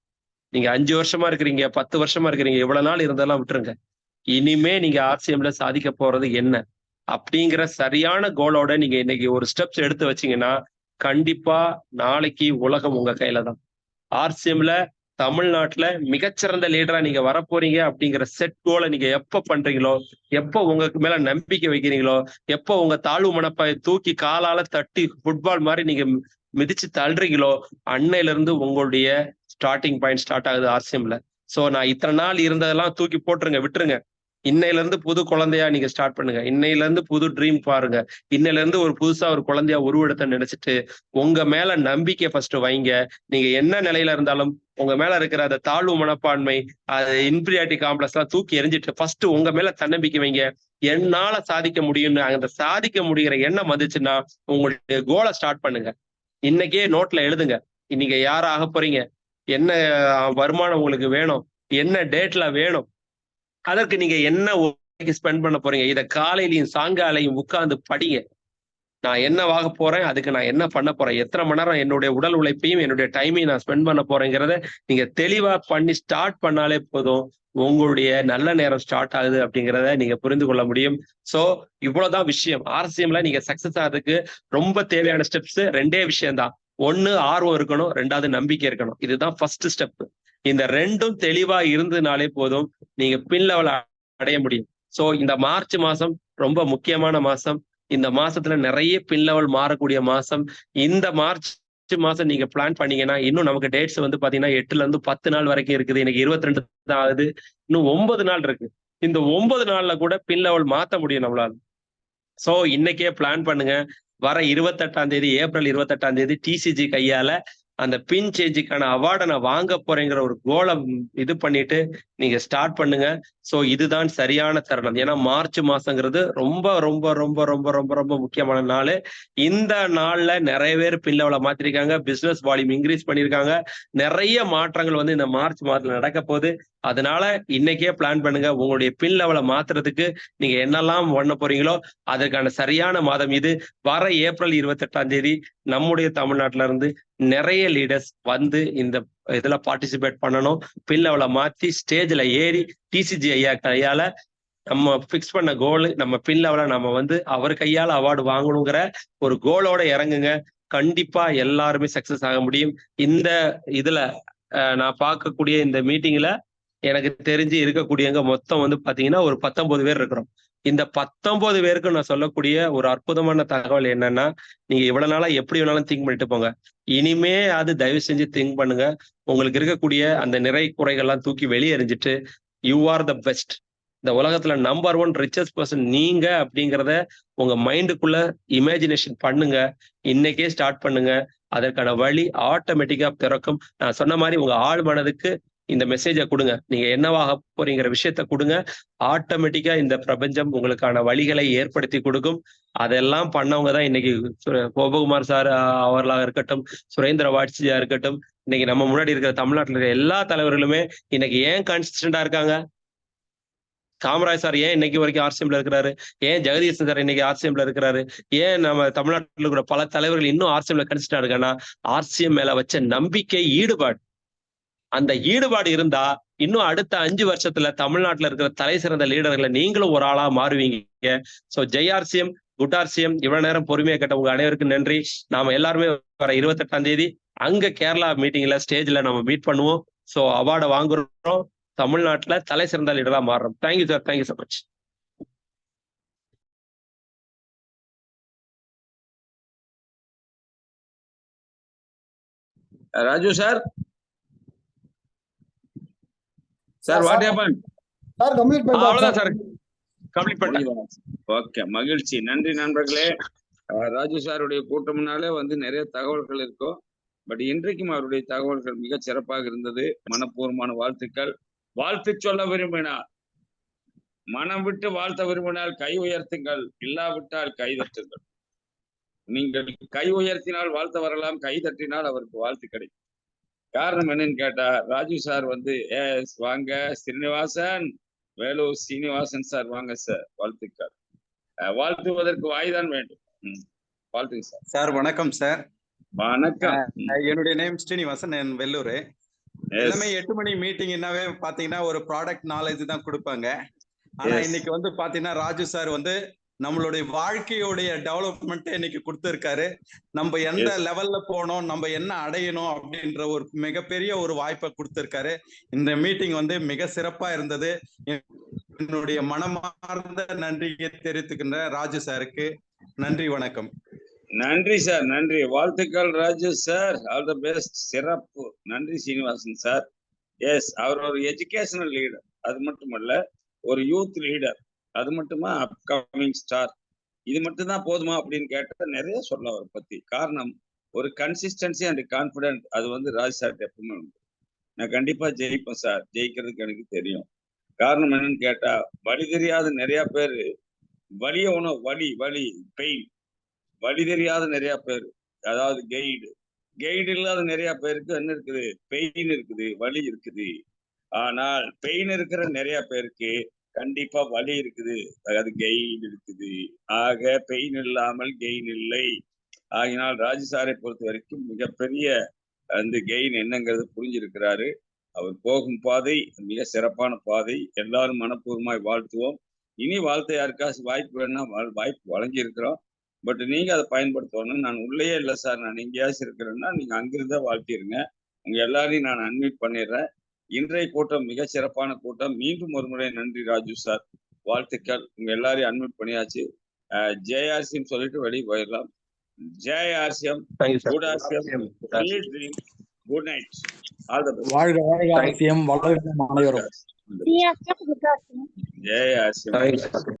நீங்க 5 வருஷமா இருக்கிறீங்க, 10 வருஷமா இருக்கிறீங்க, இவ்வளவு நாள் இருந்ததெல்லாம் விட்டுருங்க. இனிமே நீங்க ஆர்சிஎம்ல சாதிக்க போறது என்ன அப்படிங்கிற சரியான கோலோட நீங்க இன்னைக்கு ஒரு ஸ்டெப்ஸ் எடுத்து வச்சீங்கன்னா, கண்டிப்பா நாளைக்கு உலகம் உங்க கையில தான். ஆர்சிஎம்ல தமிழ்நாட்டுல மிகச்சிறந்த லீடரா நீங்க வரப்போறீங்க அப்படிங்கிற செட் கோலை நீங்க எப்ப பண்றீங்களோ, எப்போ உங்களுக்கு மேல நம்பிக்கை வைக்கிறீங்களோ, எப்போ உங்க தாழ்வு மனப்பாயை தூக்கி காலால தட்டி ஃபுட்பால் மாதிரி நீங்க மிதிச்சு தள்ளுறீங்களோ, அன்னையில இருந்து உங்களுடைய ஸ்டார்டிங் பாயிண்ட் ஸ்டார்ட் ஆகுது ஆர்சிஎம்ல. சோ நான் இத்தனை நாள் இருந்ததெல்லாம் தூக்கி போட்டுருங்க, விட்டுருங்க. இன்னையில இருந்து புது குழந்தையா நீங்க ஸ்டார்ட் பண்ணுங்க. இன்னையில இருந்து புது ட்ரீம் பாருங்க. இன்னையில இருந்து ஒரு புதுசா ஒரு குழந்தையா உருவெடுத்த நினைச்சிட்டு உங்க மேல நம்பிக்கை ஃபர்ஸ்ட் வைங்க. நீங்க என்ன நிலையில இருந்தாலும் உங்க மேல இருக்கிற அந்த தாழ்வு மனப்பான்மை, அது இன்ஃபீரியாரிட்டி காம்ப்ளெக்ஸ் எல்லாம் தூக்கி எரிஞ்சிட்டு ஃபர்ஸ்ட் உங்க மேல தன்னம்பிக்கை வைங்க. என்னால சாதிக்க முடியும்னு அந்த சாதிக்க முடிகிற எண்ணம் வந்துச்சுன்னா உங்களுடைய கோலை ஸ்டார்ட் பண்ணுங்க. இன்னைக்கே நோட்ல எழுதுங்க. நீங்க யார ஆக போறீங்க, என்ன வருமானம் உங்களுக்கு வேணும், என்ன டேட்ல வேணும், அதற்கு நீங்க என்ன ஸ்பெண்ட் பண்ண போறீங்க, இத காலையிலையும் சாயங்காலையும் உட்கார்ந்து படிங்க. நான் என்னவாக போறேன், அதுக்கு நான் என்ன பண்ண போறேன், எத்தனை மணி நேரம் என்னுடைய உடல் உழைப்பையும் என்னுடைய டைமையும் நான் ஸ்பெண்ட் பண்ண போறேங்கிறத நீங்க தெளிவா பண்ணி ஸ்டார்ட் பண்ணாலே போதும், உங்களுடைய நல்ல நேரம் ஸ்டார்ட் ஆகுது அப்படிங்கிறத நீங்க புரிந்து கொள்ள முடியும். சோ இவ்வளவுதான் விஷயம். ஆர்சிஎம்ல நீங்க சக்சஸ் ஆகிறதுக்கு ரொம்ப தேவையான ஸ்டெப்ஸ் 2 விஷயம் தான். 1 ஆர்வம் இருக்கணும், 2வது நம்பிக்கை இருக்கணும். இதுதான் ஃபர்ஸ்ட் ஸ்டெப். இந்த 2ம் தெளிவா இருந்ததுனாலே போதும், நீங்க பின் லெவல் அடைய முடியும். சோ இந்த மார்ச் மாசம் ரொம்ப முக்கியமான மாசம். இந்த மாசத்துல நிறைய பின் லெவல் மாறக்கூடிய மாசம். இந்த மார்ச் மாசம் நீங்க பிளான் பண்ணீங்கன்னா, இன்னும் நமக்கு டேட்ஸ் வந்து பாத்தீங்கன்னா 8ல இருந்து 10 நாள் வரைக்கும் இருக்குது. இன்னைக்கு 22 தான் ஆகுது. இன்னும் 9 நாள் இருக்கு. இந்த 9 நாள்ல கூட பின் லெவல் மாத்த முடியும் நம்மளால. சோ இன்னைக்கே பிளான் பண்ணுங்க. வர 28ஆம் தேதி, ஏப்ரல் 28ஆம் தேதி டிசிஜி கையால அந்த பின் சேஞ்சுக்கான அவார்டை நான் வாங்க போறேங்கிற ஒரு கோலை இது பண்ணிட்டு நீங்க ஸ்டார்ட் பண்ணுங்க. சோ இதுதான் சரியான தருணம். ஏன்னா மார்ச் மாசங்கிறது ரொம்ப ரொம்ப ரொம்ப ரொம்ப ரொம்ப ரொம்ப முக்கியமான நாள். இந்த நாள்ல நிறைய பேர் பின் லெவலை மாத்திருக்காங்க, பிசினஸ் வால்யூம் இன்க்ரீஸ் பண்ணிருக்காங்க. நிறைய மாற்றங்கள் வந்து இந்த மார்ச் மாதத்துல நடக்க போகுது. அதனால இன்னைக்கே பிளான் பண்ணுங்க. உங்களுடைய பின் லெவலை மாத்துறதுக்கு நீங்க என்னெல்லாம் பண்ண போறீங்களோ அதற்கான சரியான மாதம் இது. வர ஏப்ரல் 28ஆம் தேதி நம்முடைய தமிழ்நாட்டுல இருந்து நிறைய லீடர்ஸ் வந்து இந்த இதுல பார்ட்டிசிபேட் பண்ணணும். பின் லெவலை மாத்தி ஸ்டேஜ்ல ஏறி டிசிஜி ஐயா கையால நம்ம பிக்ஸ் பண்ண கோல், நம்ம பின் லெவலை நம்ம வந்து அவர் கையால அவார்டு வாங்கணுங்கிற ஒரு கோலோட இறங்குங்க. கண்டிப்பா எல்லாருமே சக்சஸ் ஆக முடியும். இந்த இதுல நான் பார்க்கக்கூடிய இந்த மீட்டிங்ல எனக்கு தெரிஞ்சு இருக்கக்கூடியவங்க மொத்தம் வந்து பாத்தீங்கன்னா ஒரு 19 பேர் இருக்கிறோம். இந்த 19 பேருக்கு நான் சொல்லக்கூடிய ஒரு அற்புதமான தகவல் என்னன்னா, நீங்க இவ்வளவு நாளா எப்படி வேணாலும் திங்க் பண்ணிட்டு போங்க. இனிமே அது தயவு செஞ்சு திங்க் பண்ணுங்க. உங்களுக்கு இருக்கக்கூடிய அந்த நிறை குறைகள்லாம் தூக்கி வெளியே எறிஞ்சிட்டு யூ ஆர் த பெஸ்ட். இந்த உலகத்துல நம்பர் 1 ரிச்சஸ்ட் பர்சன் நீங்க அப்படிங்கிறத உங்க மைண்டுக்குள்ள இமேஜினேஷன் பண்ணுங்க. இன்னைக்கே ஸ்டார்ட் பண்ணுங்க. அதற்கான வழி ஆட்டோமேட்டிக்கா பிறக்கும். நான் சொன்ன மாதிரி உங்க ஆழ் மனதுக்கு இந்த மெசேஜை கொடுங்க. நீங்க என்னவாக போறீங்கிற விஷயத்த கொடுங்க. ஆட்டோமேட்டிக்கா இந்த பிரபஞ்சம் உங்களுக்கான வழிகளை ஏற்படுத்தி கொடுக்கும். அதெல்லாம் பண்ணவங்க தான் இன்னைக்கு கோபகுமார் சார் அவர்களாக இருக்கட்டும், சுரேந்திர வாட்சியா இருக்கட்டும், இன்னைக்கு நம்ம முன்னாடி இருக்கிற தமிழ்நாட்டில் இருக்கிற எல்லா தலைவர்களுமே இன்னைக்கு ஏன் கன்சிஸ்டண்டா இருக்காங்க? காமராஜ் சார் ஏன் இன்னைக்கு வரைக்கும் ஆர்சிஎம்ல இருக்கிறாரு? ஏன் ஜெகதீசன் சார் இன்னைக்கு ஆர்சிஎம்ல இருக்கிறாரு? ஏன் நம்ம தமிழ்நாட்டில் இருக்கிற பல தலைவர்கள் இன்னும் ஆர்சிஎம்ல கன்சிஸ்டண்டா இருக்காங்கன்னா, ஆர்சிஎம் மேல வச்ச நம்பிக்கை, ஈடுபாடு. அந்த ஈடுபாடு இருந்தா இன்னும் அடுத்த 5 வருஷத்துல தமிழ்நாட்டுல இருக்கிற தலை சிறந்த லீடர்களை நீங்களும் ஒரு ஆளா மாறுவீங்க. சோ ஜெய்ஆர்சிஎம், குட்டார்சிஎம் இவ்வளவு நேரம் பொறுமையா கேட்ட உங்க அனைவருக்கும் நன்றி. நாம எல்லாருமே வர 28ஆம் தேதி அங்க கேரளா மீட்டிங்ல ஸ்டேஜ்ல நம்ம மீட் பண்ணுவோம். சோ அவார்டை வாங்குறோம், தமிழ்நாட்டுல தலை சிறந்த லீடரா மாறுறோம். Thank you sir, thank you so much. Raju sir, sir what happen? Sir complete பண்ணிட்டோம் அவ்வளவுதான் சார், கம்ப்ளீட் பண்ணிட்டேன். ஓகே, மகிழ்ச்சி, நன்றி நண்பர்களே. ராஜு சாருடைய கூட்டம்னாலே வந்து நிறைய தகவல்கள் இருக்கும். பட் இன்றைக்கும் அவருடைய தகவல்கள் மிக சிறப்பாக இருந்தது. மனப்பூர்வமான வாழ்த்துக்கள். வாழ்த்து சொல்ல விரும்பினார், மனம் விட்டு வாழ்த்த விரும்பினால் கை உயர்த்துங்கள், இல்லாவிட்டால் கை தட்டுங்கள். நீங்கள் கை உயர்த்தினால் வாழ்த்த வரலாம், கை தட்டினால் அவருக்கு வாழ்த்து கிடைக்கும். காரணம் என்னன்னு கேட்டா, ராஜு சார் வந்து எஸ் வாங்க ஸ்ரீனிவாசன், வேலூர் சீனிவாசன் சார் வாங்க சார், வாழ்த்துக்கள். வாழ்த்துவதற்கு வாய்தான் வேண்டும். வாழ்த்துங்க சார். சார் வணக்கம் சார். வணக்கம். என்னுடைய நேம் ஸ்ரீனிவாசன், நான் வெள்ளூர். எல்லாமே 8 மணி மீட்டிங்னாவே பாத்தீங்கன்னா ஒரு ப்ராடக்ட் நாலேஜ் தான் கொடுப்பாங்க. ஆனா இன்னைக்கு வந்து பாத்தீங்கன்னா ராஜு சார் வந்து நம்மளுடைய வாழ்க்கையோடைய டெவலப்மெண்ட் இன்னைக்கு கொடுத்திருக்காரு. நம்ம எந்த லெவல்ல போனோம், நம்ம என்ன அடையணும் அப்படின்ற ஒரு மிகப்பெரிய ஒரு வாய்ப்பை கொடுத்திருக்காரு. இந்த மீட்டிங் வந்து மிக சிறப்பா இருந்தது. என்னுடைய மனமார்ந்த நன்றியை தெரிவித்துக்கின்ற ராஜு சாருக்கு நன்றி, வணக்கம். நன்றி சார், நன்றி, வாழ்த்துக்கள் Raju sir, all the best, சிறப்பு. நன்றி சீனிவாசன் சார். எஸ், அவர் ஒரு எஜுகேஷனல் லீடர், அது மட்டுமல்ல ஒரு யூத் லீடர், அது மட்டுமா அப்கமிங் ஸ்டார். இது மட்டும் தான் போதுமா அப்படின்னு கேட்டா நிறைய சொல்ல அவரை பத்தி. காரணம் ஒரு கன்சிஸ்டன்சி அண்ட் கான்பிடன்ட், அது வந்து ராஜ் சார் எப்பவுமே உண்டு. நான் கண்டிப்பா ஜெயிப்பேன் சார், ஜெயிக்கிறதுக்கு எனக்கு தெரியும். காரணம் என்னன்னு கேட்டா, வழி தெரியாத நிறைய பேர், வலிய உணவு, வலி பெயின், வழி தெரியாத நிறைய பேர், அதாவது கைடு இல்லாத நிறைய பேருக்கு என்ன இருக்குது, பெயின் இருக்குது, வலி இருக்குது. ஆனால் பெயின் இருக்கிற நிறைய பேருக்கு கண்டிப்பா வலி இருக்குது, அது கெயின் இருக்குது. ஆக பெயின் இல்லாமல் கெயின் இல்லை. ஆகினால் ராஜு சாரை பொறுத்த வரைக்கும் மிகப்பெரிய அந்த கெயின் என்னங்கிறது புரிஞ்சிருக்கிறாரு. அவர் போகும் பாதை மிக சிறப்பான பாதை. எல்லாரும் மனப்பூர்வமாய் வாழ்த்துவோம். இனி வாழ்த்த யாருக்காச்சும் வாய்ப்பு வேணா வாய்ப்பு வழங்கி இருக்கிறோம். பட் நீங்க அதை பயன்படுத்தணும். நான் உள்ளே இல்லை சார், நான் எங்கேயாச்சும் இருக்கிறேன்னா நீங்க அங்கிருந்தா வாழ்த்திருங்க. உங்க எல்லாரையும் நான் அன்மியூட் பண்ணிடுறேன். இன்றைய கூட்டம் மிக சிறப்பான கூட்டம். மீண்டும் ஒரு முறை நன்றி ராஜு சார், வாழ்த்துக்கள். உங்க எல்லாரையும் அன்மியூட் பண்ணியாச்சு. ஜெய்ஆர்சிஎம் சொல்லிட்டு வெளியே போயிடலாம். ஜெய்ஆர்சிஎம், good RCM, good night, all the best. வாழ்க வாழ்க ஆர்சிஎம், வளர்க அனைவரும். ஜெய்ஆர்சிஎம்.